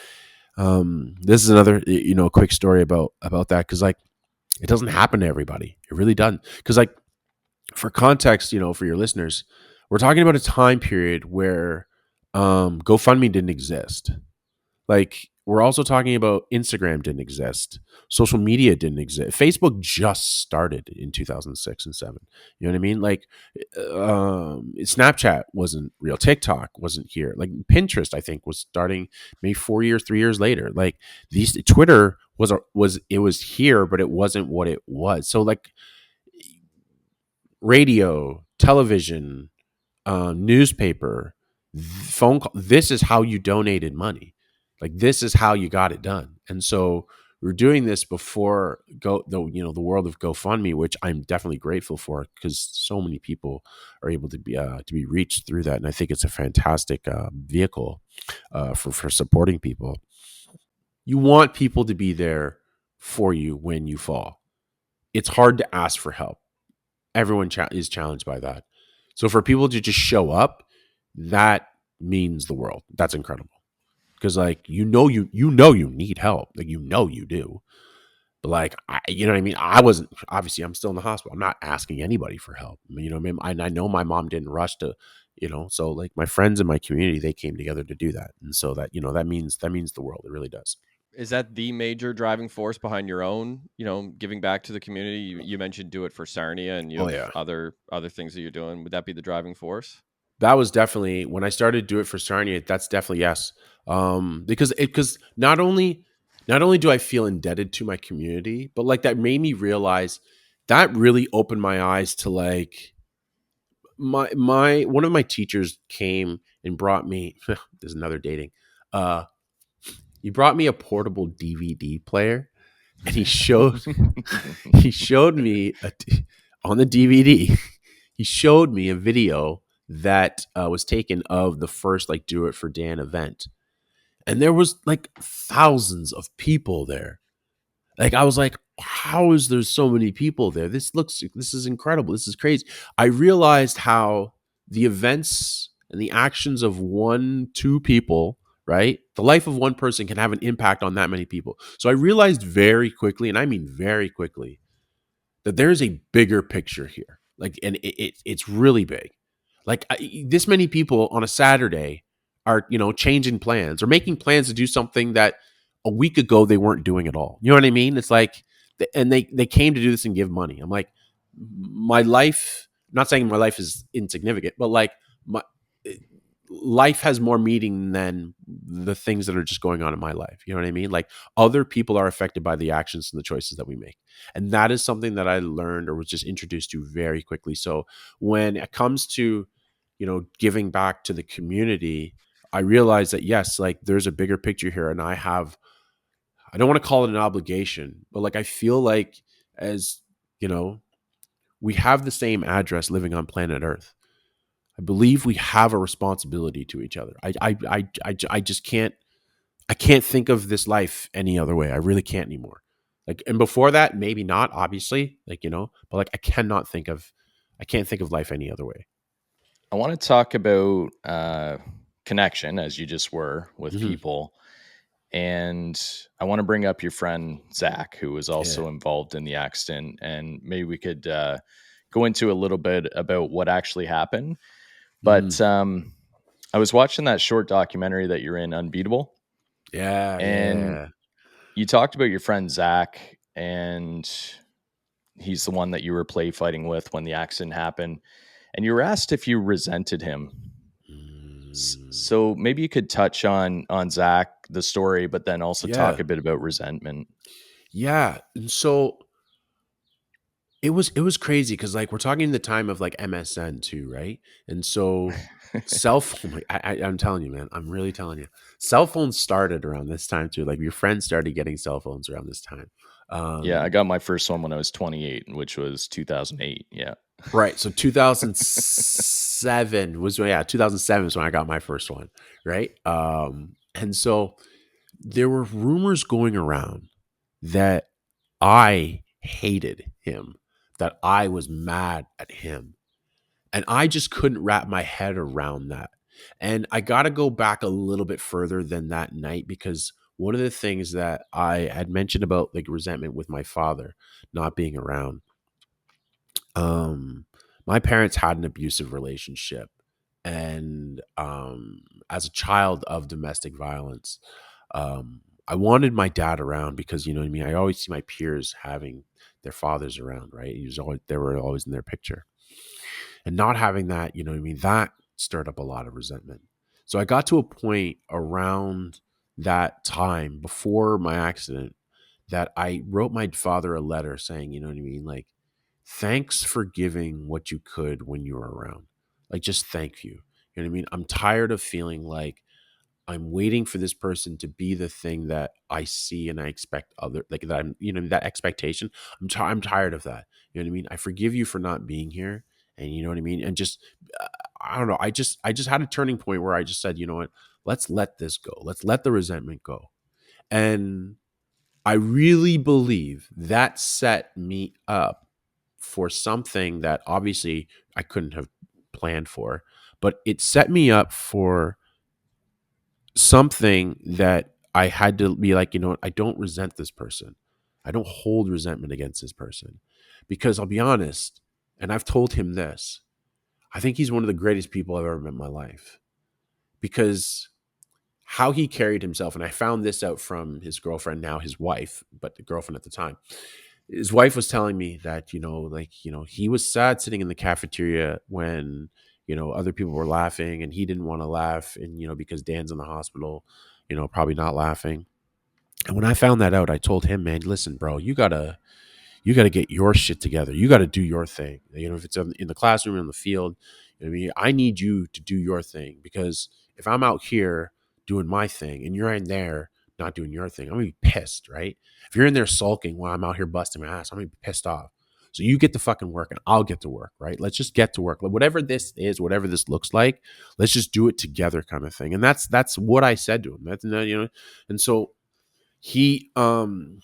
[SPEAKER 3] This is another, quick story about that. Because like it doesn't happen to everybody. It really doesn't. Because like for context, for your listeners, we're talking about a time period where GoFundMe didn't exist. Like we're also talking about Instagram didn't exist. Social media didn't exist. Facebook just started in 2006 and 7. You know what I mean? Like Snapchat wasn't real. TikTok wasn't here. Like Pinterest, I think, was starting maybe 3 years later. Like Twitter was here, but it wasn't what it was. So like radio, television, newspaper, phone call. This is how you donated money. Like this is how you got it done. And so we're doing this before the world of GoFundMe, which I'm definitely grateful for because so many people are able to be reached through that. And I think it's a fantastic vehicle for supporting people. You want people to be there for you when you fall. It's hard to ask for help. Everyone is challenged by that. So for people to just show up, that means the world. That's incredible. Because like you need help. Like you do. But like you know what I mean? I wasn't, obviously I'm still in the hospital. I'm not asking anybody for help. You know what I mean? I know my mom didn't rush to, so like my friends in my community, they came together to do that. And so that, that means the world. It really does.
[SPEAKER 1] Is that the major driving force behind your own, giving back to the community? You mentioned do it for Sarnia, and you have other things that you're doing. Would that be the driving force?
[SPEAKER 3] That was definitely when I started do it for Sarnia. That's definitely yes, because not only do I feel indebted to my community, but like that made me realize that really opened my eyes to like my one of my teachers came and brought me. There's another dating. He brought me a portable DVD player, and he showed me on the DVD. He showed me a video that was taken of the first like Do It for Dan event, and there was like thousands of people there. Like I was like, how is there so many people there? This is incredible. This is crazy. I realized how the events and the actions of 1-2 people, right? The life of one person can have an impact on that many people. So I realized very quickly, and I mean very quickly, that there's a bigger picture here. Like, and it's really big. Like this many people on a Saturday are, changing plans or making plans to do something that a week ago they weren't doing at all. You know what I mean? It's like, and they came to do this and give money. I'm like, my life. I'm not saying my life is insignificant, but like my life has more meaning than the things that are just going on in my life. You know what I mean? Like other people are affected by the actions and the choices that we make. And that is something that I learned or was just introduced to very quickly. So when it comes to, giving back to the community, I realized that yes, like there's a bigger picture here. And I don't want to call it an obligation, but like I feel like as, we have the same address living on planet Earth. I believe we have a responsibility to each other. I just can't. I can't think of this life any other way. I really can't anymore. Like, and before that, maybe not. Obviously, but like, I can't think of life any other way.
[SPEAKER 2] I want to talk about connection, as you just were with
[SPEAKER 3] Mm-hmm.
[SPEAKER 2] people. And I want to bring up your friend Zach, who was also
[SPEAKER 3] Yeah.
[SPEAKER 2] involved in the accident. And maybe we could go into a little bit about what actually happened. But
[SPEAKER 3] Mm.
[SPEAKER 2] I was watching that short documentary that you're in, Unbeatable.
[SPEAKER 3] Yeah,
[SPEAKER 2] And
[SPEAKER 3] yeah.
[SPEAKER 2] you talked about your friend Zach, and he's the one that you were play fighting with when the accident happened. And you were asked if you resented him.
[SPEAKER 3] Mm.
[SPEAKER 2] So maybe you could touch on Zach, the story, but then also talk
[SPEAKER 3] Yeah,
[SPEAKER 2] a bit about resentment.
[SPEAKER 3] yeah. And so it was crazy because like we're talking the time of like MSN too, right? And so cell phone, like, I'm telling you, man, I'm really telling you, cell phones started around this time too. Like your friends started getting cell phones around this time.
[SPEAKER 2] Yeah, I
[SPEAKER 3] Um,
[SPEAKER 2] got my first one when I was 28, which was 2008. Yeah.
[SPEAKER 3] right. So 2007 was 2007 is when I got my first one, right? And so there were rumors going around that I hated him, that I was mad at him. And I just couldn't wrap my head around that. And I got to go back a little bit further than that night because one of the things that I had mentioned about like resentment with my father not being around, um, my parents had an abusive relationship. And as a child of domestic violence, I wanted my dad around because, you know what I mean? I always see my peers having their fathers around, right? They were always in their picture. And not having that, you know what I mean, that stirred up a lot of resentment. So I got to a point around that time before my accident that I wrote my father a letter saying, you know what I mean, like, thanks for giving what you could when you were around. Like, just thank you. You know what I mean? I'm tired of feeling like I'm waiting for this person to be the thing that I see and I expect other like that I'm, that expectation. I'm tired of that. You know what I mean? I forgive you for not being here, and you know what I mean. And just I don't know. I just had a turning point where I just said, you know what? Let's let this go. Let's let the resentment go. And I really believe that set me up for something that obviously I couldn't have planned for, but it set me up for something that I had to be like, you know what, I don't resent this person. I don't hold resentment against this person. Because I'll be honest, and I've told him this, I think he's one of the greatest people I've ever met in my life. Because how he carried himself, and I found this out from his girlfriend, now his wife, but the girlfriend at the time. His wife was telling me that, he was sad sitting in the cafeteria when, other people were laughing and he didn't want to laugh. And, because Dan's in the hospital, probably not laughing. And when I found that out, I told him, man, listen, bro, you gotta get your shit together. You gotta do your thing. If it's in the classroom or in the field, I mean, I need you to do your thing because if I'm out here doing my thing and you're in there not doing your thing, I'm gonna be pissed, right? If you're in there sulking while I'm out here busting my ass, I'm gonna be pissed off. So you get to fucking work and I'll get to work, right? Let's just get to work. Whatever this is, whatever this looks like, let's just do it together, kind of thing. And that's what I said to him. And so he'd come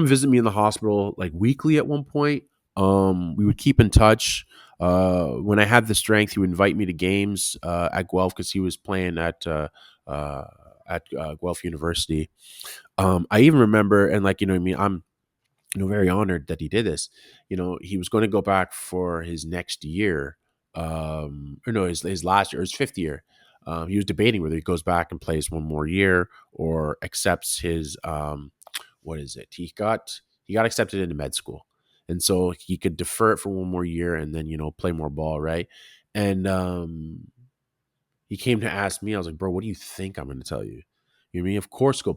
[SPEAKER 3] visit me in the hospital like weekly at one point. We would keep in touch. When I had the strength, he would invite me to games at Guelph because he was playing at at Guelph University. I even remember, and like, I mean, I'm, very honored that he did this. He was going to go back for his next year, or no, his last year, his fifth year. He was debating whether he goes back and plays one more year or accepts his, what is it? He got accepted into med school, and so he could defer it for one more year and then play more ball, right? And he came to ask me. I was like, bro, what do you think I'm going to tell you? You know what I mean? Of course, go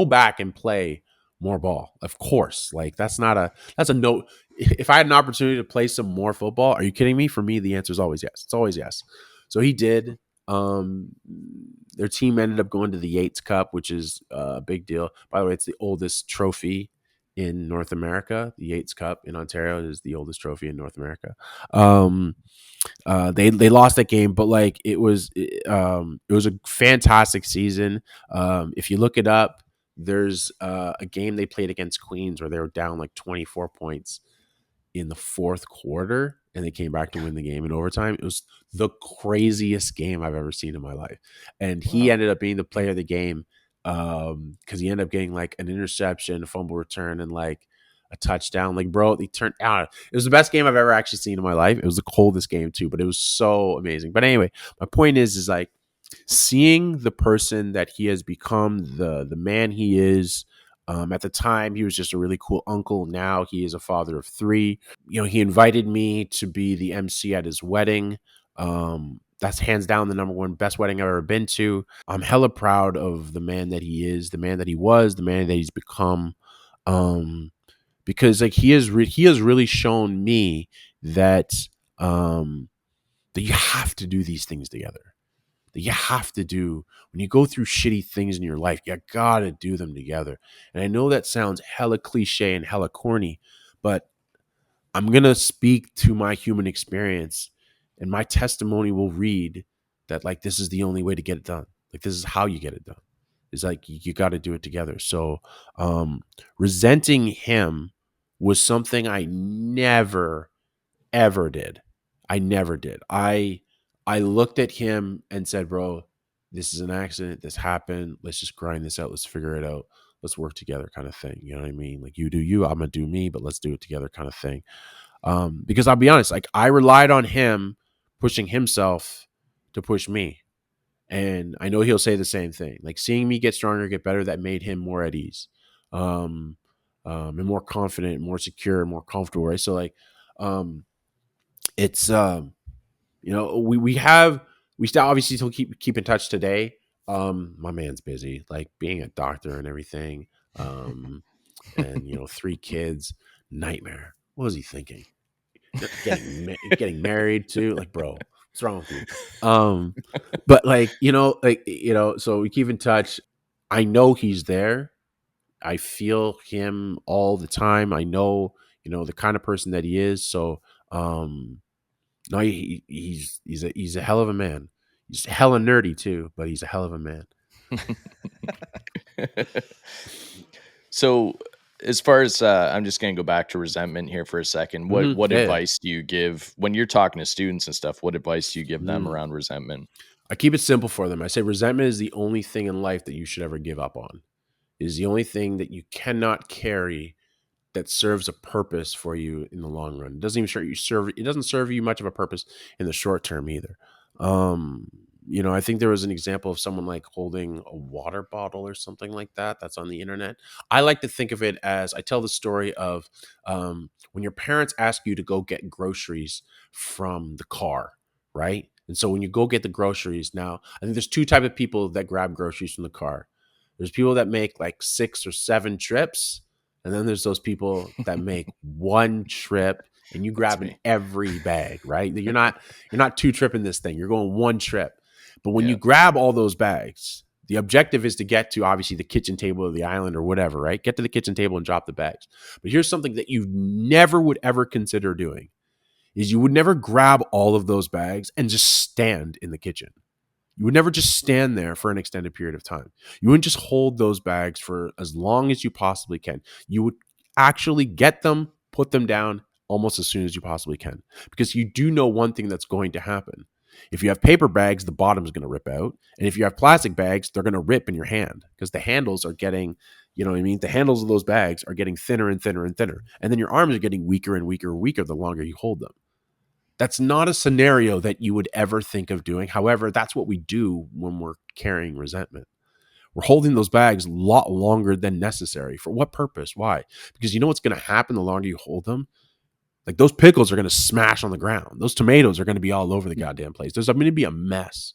[SPEAKER 3] back and play more ball. Of course. Like that's a no. If I had an opportunity to play some more football, are you kidding me? For me, the answer is always yes. It's always yes. So he did. Their team ended up going to the Yates Cup, which is a big deal. By the way, it's the oldest trophy in North America. The Yates Cup in Ontario is the oldest trophy in North America. They lost that game, but like it was a fantastic season. If you look it up, there's a game they played against Queens where they were down like 24 points in the fourth quarter, and they came back to win the game in overtime. It was the craziest game I've ever seen in my life, and he ended up being the player of the game because he ended up getting like an interception, a fumble return, and like a touchdown. Like, bro, he turned out. It was the best game I've ever actually seen in my life. It was the coldest game too, but it was so amazing. But anyway, my point is like seeing the person that he has become, the man he is. At the time, he was just a really cool uncle. Now he is a father of 3. He invited me to be the MC at his wedding. That's hands down the number one best wedding I've ever been to. I'm hella proud of the man that he is, the man that he was, the man that he's become. Because like he has really shown me that that you have to do these things together. That you have to do when you go through shitty things in your life. You gotta do them together. And I know that sounds hella cliche and hella corny, but I'm gonna speak to my human experience, and my testimony will read that like this is the only way to get it done. Like this is how you get it done. It's like you got to do it together. So resenting him was something I never ever did. I never did. I looked at him and said, bro, this is an accident. This happened. Let's just grind this out. Let's figure it out. Let's work together kind of thing. You know what I mean? Like you do you, I'm going to do me, but let's do it together kind of thing. Because I'll be honest, like I relied on him pushing himself to push me. And I know he'll say the same thing. Like seeing me get stronger, get better, that made him more at ease. And more confident, more secure, more comfortable, right? So like it's we still obviously still keep in touch today. My man's busy, like being a doctor and everything. And 3 kids, nightmare. What was he thinking? Getting married too? Like, bro, what's wrong with you? But like, so we keep in touch. I know he's there. I feel him all the time. I know, the kind of person that he is. So, no, he's a hell of a man. He's hella nerdy too, but he's a hell of a man.
[SPEAKER 2] So as far as I'm just going to go back to resentment here for a second. What advice do you give when you're talking to students and stuff? What advice do you give them around resentment?
[SPEAKER 3] I keep it simple for them. I say resentment is the only thing in life that you should ever give up on. It is the only thing that you cannot carry that serves a purpose for you in the long run. It doesn't even it doesn't serve you much of a purpose in the short term either. I think there was an example of someone like holding a water bottle or something like that. That's on the internet. I like to think of it as, I tell the story of when your parents ask you to go get groceries from the car, right? And so when you go get the groceries now, I think there's 2 types of people that grab groceries from the car. There's people that make like 6 or 7 trips. And then there's those people that make 1 trip and you grabbing every bag, right? You're not 2 tripping this thing. You're going 1 trip. But when you grab all those bags, the objective is to get to obviously the kitchen table of the island or whatever, right? Get to the kitchen table and drop the bags. But here's something that you never would ever consider doing is you would never grab all of those bags and just stand in the kitchen. You would never just stand there for an extended period of time. You wouldn't just hold those bags for as long as you possibly can. You would actually get them, put them down almost as soon as you possibly can. Because you do know one thing that's going to happen. If you have paper bags, the bottom is going to rip out. And if you have plastic bags, they're going to rip in your hand because the handles are getting, you know what I mean? The handles of those bags are getting thinner and thinner and thinner. And then your arms are getting weaker and weaker and weaker the longer you hold them. That's not a scenario that you would ever think of doing. However, that's what we do when we're carrying resentment. We're holding those bags a lot longer than necessary. For what purpose? Why? Because you know what's going to happen the longer you hold them? Like those pickles are going to smash on the ground. Those tomatoes are going to be all over the goddamn place. There's going to be a mess.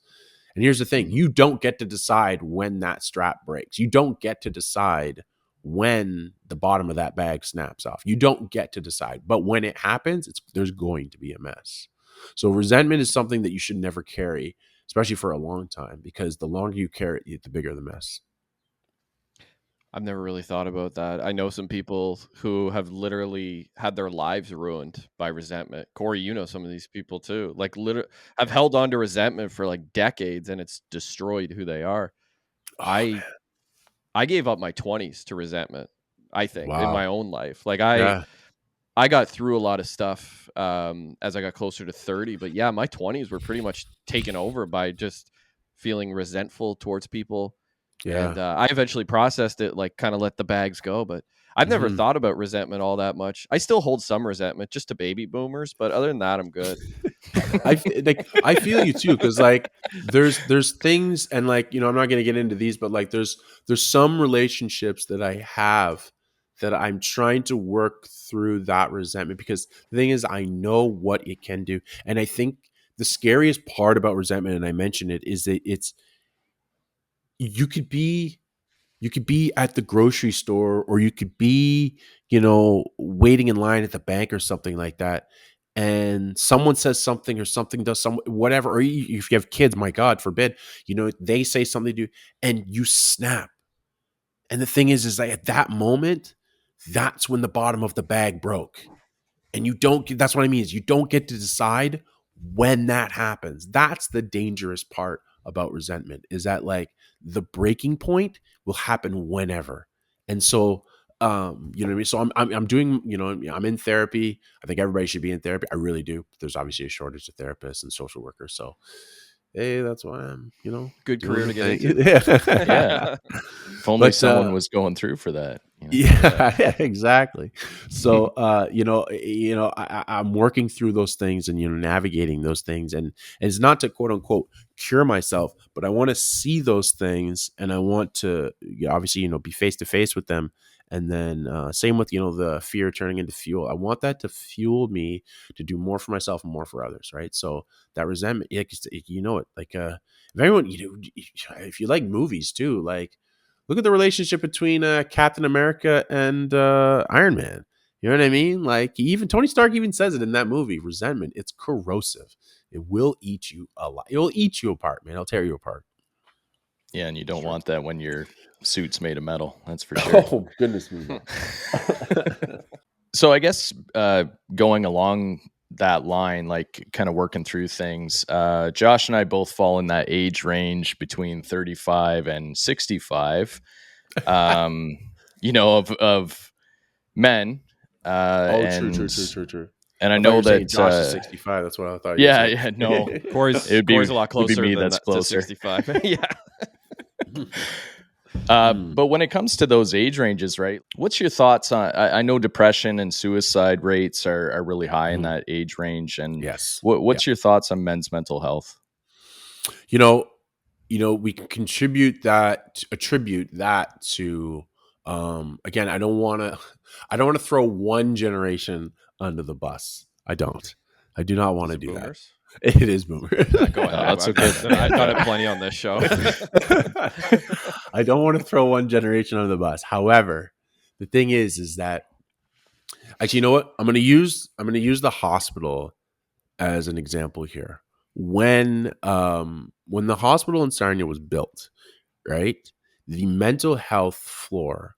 [SPEAKER 3] And here's the thing. You don't get to decide when that strap breaks. You don't get to decide when the bottom of that bag snaps off. You don't get to decide. But when it happens, there's going to be a mess. So resentment is something that you should never carry, especially for a long time, because the longer you carry it, the bigger the mess.
[SPEAKER 1] I've never really thought about that. I know some people who have literally had their lives ruined by resentment. Corey, you know some of these people too. Like literally have held on to resentment for like decades and it's destroyed who they are. I gave up my 20s to resentment, I think, in my own life. Like I got through a lot of stuff as I got closer to 30, but yeah, my 20s were pretty much taken over by just feeling resentful towards people.
[SPEAKER 3] Yeah.
[SPEAKER 1] And I eventually processed it, like kind of let the bags go. But I've never thought about resentment all that much. I still hold some resentment just to baby boomers, but other than that, I'm good.
[SPEAKER 3] I feel you too, because like there's things, and like, you know, I'm not going to get into these, but like there's some relationships that I have that I'm trying to work through that resentment, because the thing is, I know what it can do. And I think the scariest part about resentment, and I mentioned it, is that you could be at the grocery store, or you could be, you know, waiting in line at the bank or something like that, and someone says something, or something does some whatever, or if you have kids, my God forbid, you know, they say something to you and you snap. And the thing is like at that moment, that's when the bottom of the bag broke. And that's what I mean, is you don't get to decide when that happens. That's the dangerous part about resentment, is that like the breaking point will happen whenever. And so, you know what I mean? So I'm doing, you know, I'm in therapy. I think everybody should be in therapy. I really do. There's obviously a shortage of therapists and social workers. So, hey, that's why I'm, you know,
[SPEAKER 1] good career to get
[SPEAKER 3] into.
[SPEAKER 2] Yeah. If only someone was going through for that.
[SPEAKER 3] You know? Yeah, exactly. So, you know, I'm working through those things and, you know, navigating those things, and it's not to quote unquote cure myself, but I want to see those things, and I want to obviously, you know, be face to face with them. And then same with, you know, the fear turning into fuel. I want that to fuel me to do more for myself and more for others. Right. So that resentment, you know, it like, if everyone, you know, if you like movies too, like, look at the relationship between Captain America and Iron Man. You know what I mean? Like, even Tony Stark even says it in that movie. Resentment, it's corrosive. It will eat you alive. It will eat you apart, man. It'll tear you apart.
[SPEAKER 2] Yeah, and you don't want that when your suit's made of metal. That's for sure.
[SPEAKER 3] Oh, goodness me.
[SPEAKER 2] So I guess going along that line, like kind of working through things, Josh and I both fall in that age range between 35 and 65, you know, of men.
[SPEAKER 3] True.
[SPEAKER 2] And I know that
[SPEAKER 3] Josh is 65. That's what I thought.
[SPEAKER 2] Yeah, no.
[SPEAKER 1] Corey's a lot closer
[SPEAKER 2] me
[SPEAKER 1] than
[SPEAKER 2] that's closer.
[SPEAKER 1] To 65. Yeah.
[SPEAKER 2] But when it comes to those age ranges, right? What's your thoughts on? I know depression and suicide rates are really high in that age range, and
[SPEAKER 3] yes.
[SPEAKER 2] What's your thoughts on men's mental health?
[SPEAKER 3] You know, we can attribute that to. Again, I don't want to throw one generation under the bus. I do not want to do
[SPEAKER 1] boomers?
[SPEAKER 3] That. It is boomer.
[SPEAKER 1] Go ahead.
[SPEAKER 2] That's okay.
[SPEAKER 1] I've done it plenty on this show.
[SPEAKER 3] I don't want to throw one generation under the bus. However, the thing is that actually, you know what? I'm going to use the hospital as an example here. When the hospital in Sarnia was built, right? The mental health floor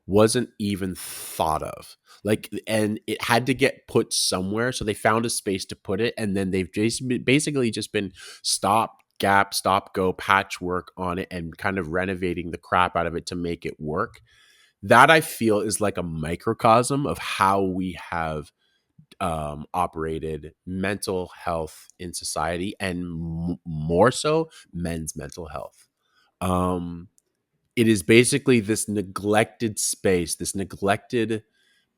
[SPEAKER 3] wasn't even thought of. Like, and it had to get put somewhere. So they found a space to put it. And then they've basically just been stop, go, patchwork on it, and kind of renovating the crap out of it to make it work. That I feel is like a microcosm of how we have operated mental health in society, and more so men's mental health. It is basically this neglected space, this neglected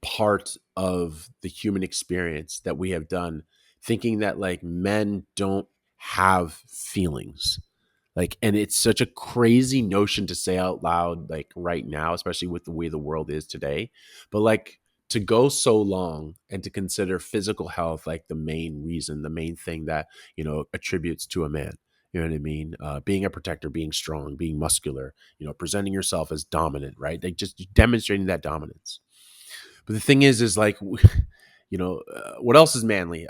[SPEAKER 3] part of the human experience that we have done, thinking that like men don't have feelings. Like, and it's such a crazy notion to say out loud, like right now, especially with the way the world is today. But like, to go so long and to consider physical health like the main reason, the main thing that, attributes to a man. You know what I mean? Being a protector, being strong, being muscular, presenting yourself as dominant, right? Like just demonstrating that dominance. But the thing is like, what else is manly?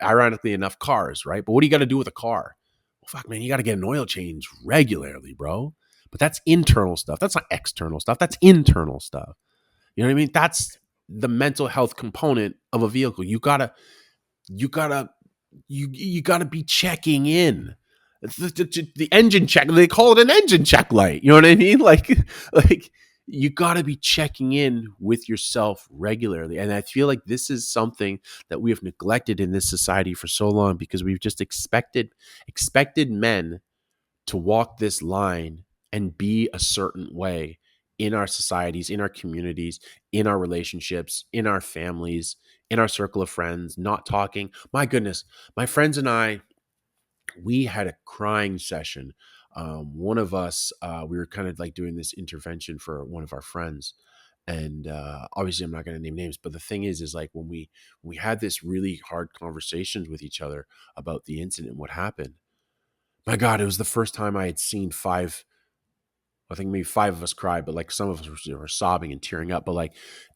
[SPEAKER 3] Ironically enough, cars, right? But what do you got to do with a car? Well, fuck, man, you got to get an oil change regularly, bro. But that's internal stuff. That's not external stuff. That's internal stuff. You know what I mean? That's the mental health component of a vehicle. You gotta be checking in. The engine check. They call it an engine check light. You know what I mean? Like you got to be checking in with yourself regularly. And I feel like this is something that we have neglected in this society for so long, because we've just expected men to walk this line and be a certain way in our societies, in our communities, in our relationships, in our families, in our circle of friends, not talking. My goodness, my friends and I, we had a crying session. One of us, we were kind of like doing this intervention for one of our friends. And obviously I'm not going to name names, but the thing is like when we had this really hard conversations with each other about the incident, what happened, my God, it was the first time I had seen I think maybe five of us cried, but like some of us were sobbing and tearing up, but like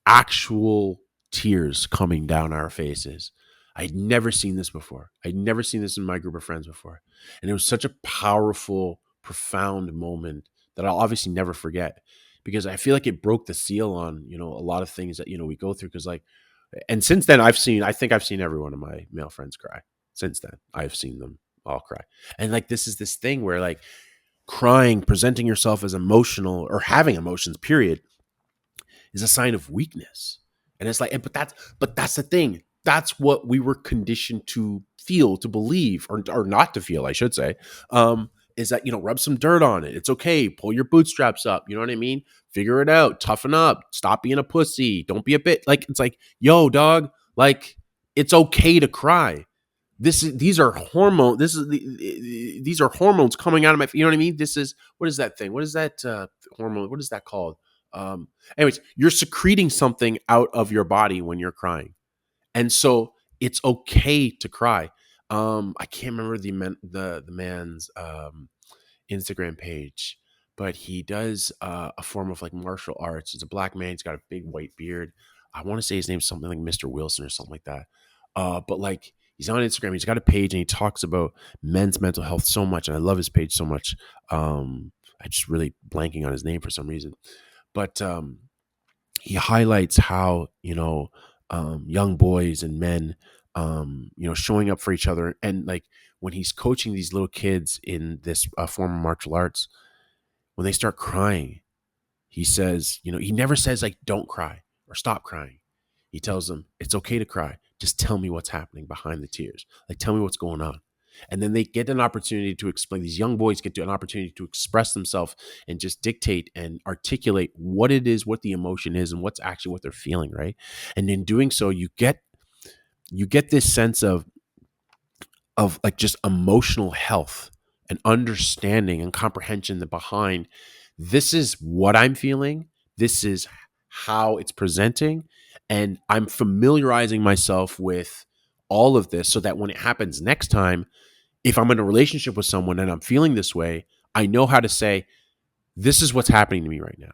[SPEAKER 3] actual tears coming down our faces. I'd never seen this before. I'd never seen this in my group of friends before. And it was such a powerful, profound moment that I'll obviously never forget, because I feel like it broke the seal on, a lot of things that, we go through. Cause like, and since then I think I've seen every one of my male friends cry. Since then, I've seen them all cry. And like, this is this thing where like, crying, presenting yourself as emotional or having emotions, period, is a sign of weakness. And it's like, but that's the thing. That's what we were conditioned to feel, to believe, or not to feel, I should say, is that, rub some dirt on it. It's okay. Pull your bootstraps up. You know what I mean? Figure it out. Toughen up. Stop being a pussy. Don't be a bit like, it's like, yo, dog, like, it's okay to cry. These are hormones. These are hormones coming out of my. You know what I mean? What is that thing? What is that hormone? What is that called? Anyways, you're secreting something out of your body when you're crying, and so it's okay to cry. I can't remember the man's Instagram page, but he does a form of like martial arts. He's a black man. He's got a big white beard. I want to say his name's something like Mr. Wilson or something like that. But like, he's on Instagram. He's got a page and he talks about men's mental health so much. And I love his page so much. I just really blanking on his name for some reason. But he highlights how, young boys and men, showing up for each other. And like when he's coaching these little kids in this form of martial arts, when they start crying, he says, he never says like, don't cry or stop crying. He tells them it's okay to cry. Just tell me what's happening behind the tears. Like, tell me what's going on. And then they get an opportunity to explain. These young boys get an opportunity to express themselves and just dictate and articulate what it is, what the emotion is, and what's actually what they're feeling, right? And in doing so, you get this sense of like just emotional health and understanding and comprehension that behind this is what I'm feeling. This is how it's presenting. And I'm familiarizing myself with all of this so that when it happens next time, if I'm in a relationship with someone and I'm feeling this way, I know how to say, this is what's happening to me right now.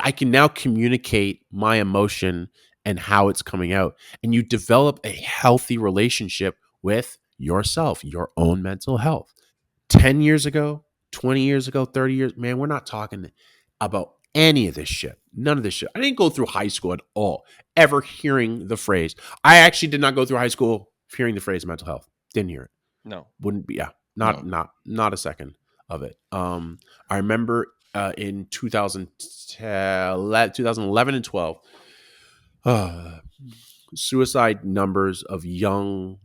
[SPEAKER 3] I can now communicate my emotion and how it's coming out. And you develop a healthy relationship with yourself, your own mental health. 10 years ago, 20 years ago, 30 years, man, we're not talking about any of this shit. None of this shit. I didn't go through high school at all, ever hearing the phrase. I actually did not go through high school hearing the phrase mental health. Didn't hear it.
[SPEAKER 1] No.
[SPEAKER 3] Wouldn't be, yeah. Not a second of it. I remember in 2011 and 12, suicide numbers of young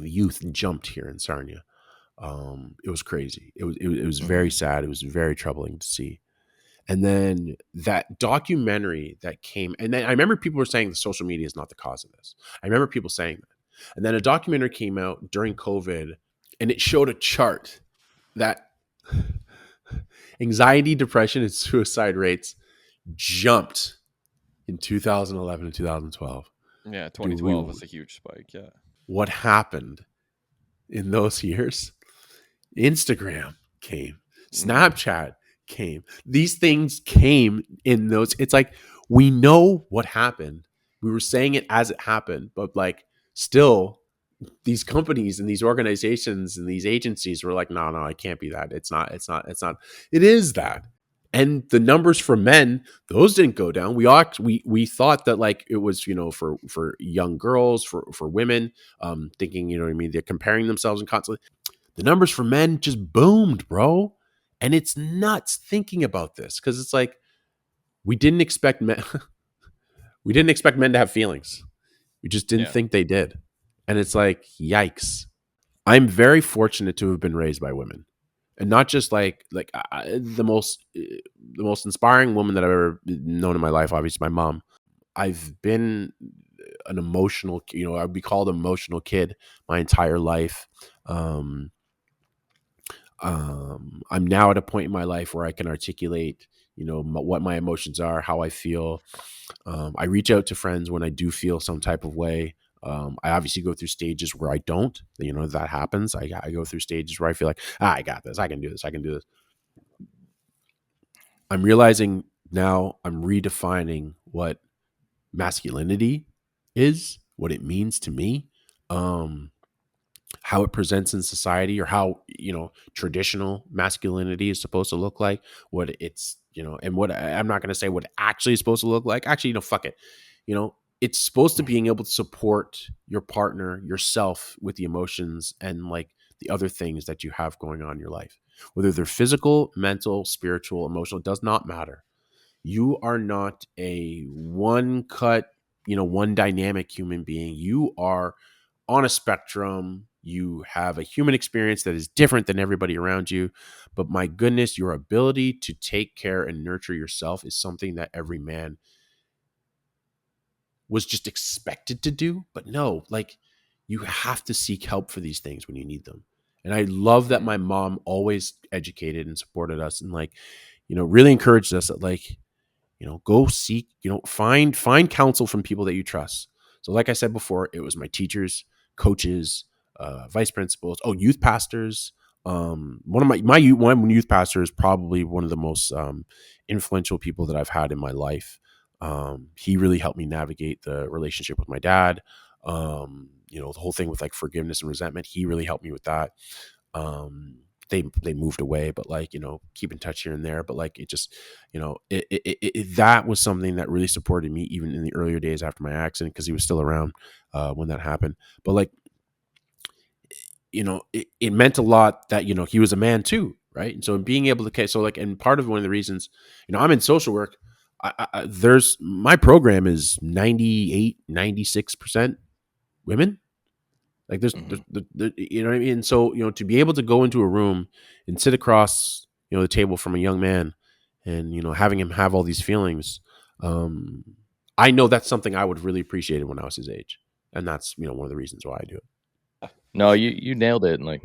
[SPEAKER 3] youth jumped here in Sarnia. It was crazy. It was very sad. It was very troubling to see. And then that documentary that came, and then I remember people were saying the social media is not the cause of this. I remember people saying that. And then a documentary came out during COVID, and it showed a chart that anxiety, depression, and suicide rates jumped in 2011 and 2012.
[SPEAKER 1] Yeah, 2012 was a huge spike. Yeah.
[SPEAKER 3] What happened in those years? Instagram came, Snapchat came. These things came in those. It's like, we know what happened. We were saying it as it happened, but like still these companies and these organizations and these agencies were like, no, it can't be that. It's not. It is that. And the numbers for men, those didn't go down. We thought that like it was, for young girls, for women, thinking, you know what I mean? They're comparing themselves and constantly. The numbers for men just boomed, bro. And it's nuts thinking about this, because it's like we didn't expect men to have feelings. We just didn't think they did. And it's like, yikes. I'm very fortunate to have been raised by women. And not just the most inspiring woman that I've ever known in my life, obviously my mom. I've been an emotional, I'd be called an emotional kid my entire life. I'm now at a point in my life where I can articulate, what my emotions are, how I feel. I reach out to friends when I do feel some type of way. I obviously go through stages where I don't, that happens. I go through stages where I feel like, I got this. I can do this. I'm realizing now I'm redefining what masculinity is, what it means to me. How it presents in society, or how, traditional masculinity is supposed to look like, what it's, and what I'm not going to say what it actually is supposed to look like. Actually, fuck it. It's supposed to being able to support your partner, yourself, with the emotions and like the other things that you have going on in your life, whether they're physical, mental, spiritual, emotional, it does not matter. You are not a one cut, one dynamic human being. You are on a spectrum. You have a human experience that is different than everybody around you. But my goodness, your ability to take care and nurture yourself is something that every man was just expected to do. But no, like, you have to seek help for these things when you need them. And I love that my mom always educated and supported us, and like, really encouraged us that like, go seek, find counsel from people that you trust. So like I said before, it was my teachers, coaches, vice principals, youth pastors. One of my youth pastor is probably one of the most influential people that I've had in my life. He really helped me navigate the relationship with my dad. The whole thing with like forgiveness and resentment, he really helped me with that. They moved away, but like, keep in touch here and there. But like, it just, that was something that really supported me even in the earlier days after my accident, because he was still around when that happened. But like, it meant a lot that, he was a man too. Right. And so being able to, so like, and part of one of the reasons, I'm in social work, there's, my program is 98, 96% women. Like there's, you know what I mean? So, to be able to go into a room and sit across, the table from a young man and, having him have all these feelings, I know that's something I would really appreciate when I was his age. And that's, one of the reasons why I do it.
[SPEAKER 2] No, you nailed it. Like,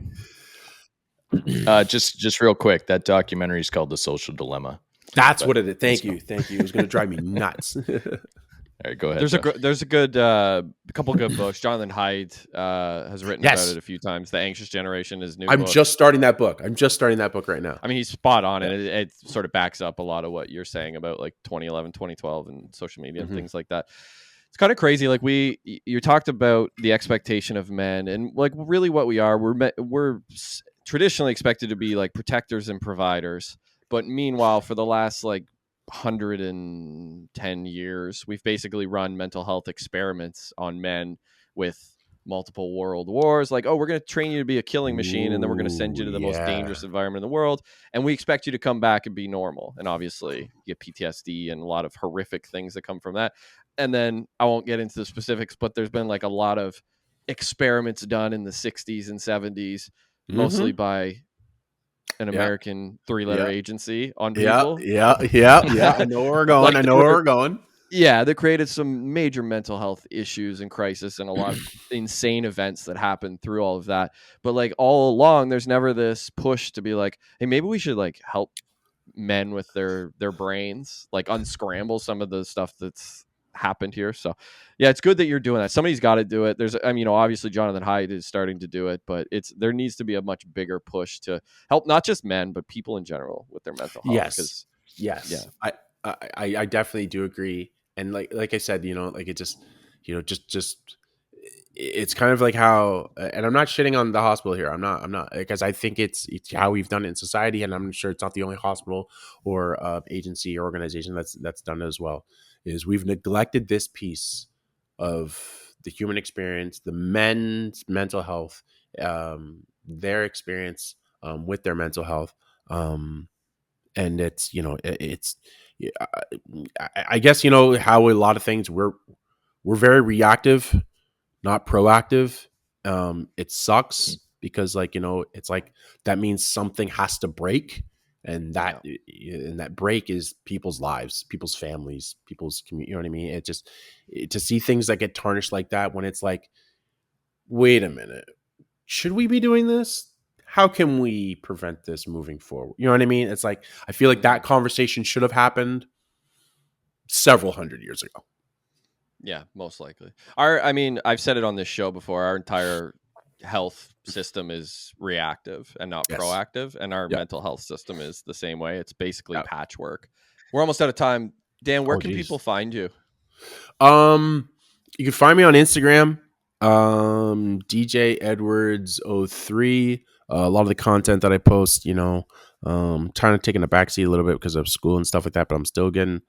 [SPEAKER 2] just real quick, that documentary is called The Social Dilemma.
[SPEAKER 3] That's what it is. Thank you. It was going to drive me nuts.
[SPEAKER 2] All right, go ahead.
[SPEAKER 1] There's a good couple good books. Jonathan Haidt has written about it a few times. The Anxious Generation is new.
[SPEAKER 3] I'm just starting that book. Right now.
[SPEAKER 1] I mean, he's spot on, and it sort of backs up a lot of what you're saying about like 2011, 2012, and social media and things like that. It's kind of crazy. Like you talked about the expectation of men, and like really what we are. We're traditionally expected to be like protectors and providers, but meanwhile, for the last like 110 years, we've basically run mental health experiments on men with multiple world wars. Like, we're going to train you to be a killing machine, and then we're going to send you to the most dangerous environment in the world, and we expect you to come back and be normal. And obviously you get PTSD and a lot of horrific things that come from that. And then I won't get into the specifics, but there's been like a lot of experiments done in the 60s and 70s, mostly by an American 3-letter agency on people.
[SPEAKER 3] I know where we're going.
[SPEAKER 1] Like
[SPEAKER 3] I know where we're going.
[SPEAKER 1] Yeah, that created some major mental health issues and crisis and a lot of insane events that happened through all of that. But like all along, there's never this push to be like, hey, maybe we should like help men with their brains, like unscramble some of the stuff that's happened here. So yeah, it's good that you're doing that. Somebody's got to do it. There's, I mean, obviously Jonathan Haidt is starting to do it, but there needs to be a much bigger push to help not just men, but people in general with their mental health.
[SPEAKER 3] Yes. I definitely do agree. And like I said, like it just, just it's kind of like how, and I'm not shitting on the hospital here. I'm not, because I think it's how we've done it in society, and I'm sure it's not the only hospital or agency or organization that's done it as well. Is we've neglected this piece of the human experience, the men's mental health, their experience with their mental health, and it's I guess how a lot of things we're very reactive, not proactive. It sucks because it's like that means something has to break, and that break is people's lives, people's families, people's community. You know what I mean? It just to see things that get tarnished like that, when it's like, wait a minute, should we be doing this? How can we prevent this moving forward? You know what I mean? It's like, I feel like that conversation should have happened several hundred years ago.
[SPEAKER 1] Yeah, most likely. I mean, I've said it on this show before. Our entire health system is reactive and not proactive, and our mental health system is the same way. It's basically patchwork. We're almost out of time. Dan, where can people find you?
[SPEAKER 3] You can find me on Instagram, DJ Edwards 03. A lot of the content that I post, trying to take in a backseat a little bit because of school and stuff like that, but I'm still doing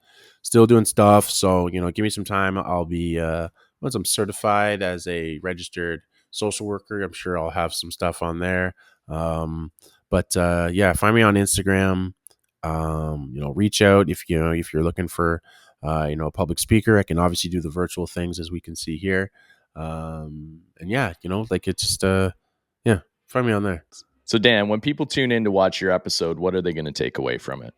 [SPEAKER 3] stuff. So, give me some time. I'll be, once I'm certified as a registered social worker, I'm sure I'll have some stuff on there. But find me on Instagram. Reach out if you're looking for, a public speaker. I can obviously do the virtual things, as we can see here. It's just, find me on there.
[SPEAKER 2] So Dan, when people tune in to watch your episode, what are they going to take away from it?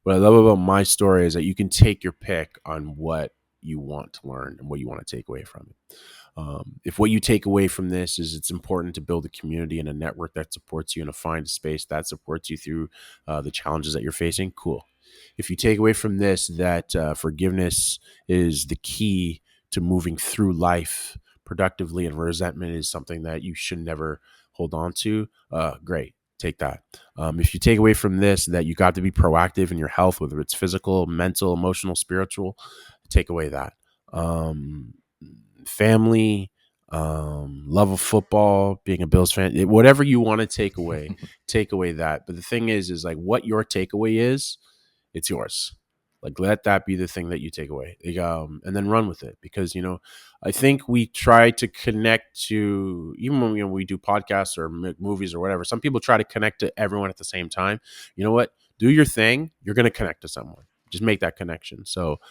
[SPEAKER 3] What I love about my story is that you can take your pick on what you want to learn and what you want to take away from it. If what you take away from this is it's important to build a community and a network that supports you, and to find a space that supports you through the challenges that you're facing, cool. If you take away from this that forgiveness is the key to moving through life productively, and resentment is something that you should never hold on to, great. Take that. If you take away from this that you got to be proactive in your health, whether it's physical, mental, emotional, spiritual, take away that. Family, love of football, being a Bills fan, whatever you want to take away that. But the thing is like what your takeaway is, it's yours. Like, let that be the thing that you take away, and then run with it. Because, I think we try to connect to, even when we do podcasts or movies or whatever, some people try to connect to everyone at the same time. You know what? Do your thing. You're going to connect to someone. Just make that connection. So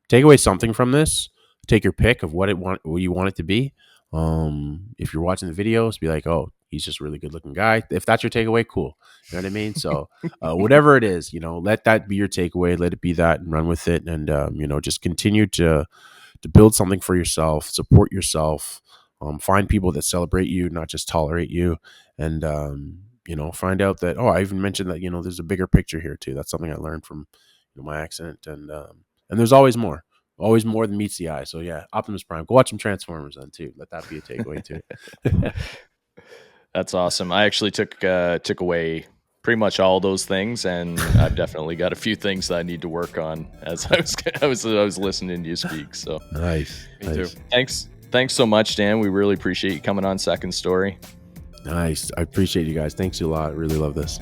[SPEAKER 3] take away something from this. Take your pick of what you want it to be. If you're watching the videos, be like, oh, he's just a really good looking guy. If that's your takeaway, cool. You know what I mean? So whatever it is, let that be your takeaway. Let it be that, and run with it. And, just continue to build something for yourself, support yourself, find people that celebrate you, not just tolerate you. And, find out that, I even mentioned that, there's a bigger picture here too. That's something I learned from my accident. And there's always more than meets the eye. So yeah, Optimus Prime. Go watch some Transformers then too. Let that be a takeaway too.
[SPEAKER 2] That's awesome. I actually took away pretty much all those things, and I've definitely got a few things that I need to work on as I was listening to you speak. So
[SPEAKER 3] nice.
[SPEAKER 2] Me too. Thanks so much, Dan. We really appreciate you coming on Second Story.
[SPEAKER 3] Nice. I appreciate you guys. Thanks a lot. Really love this.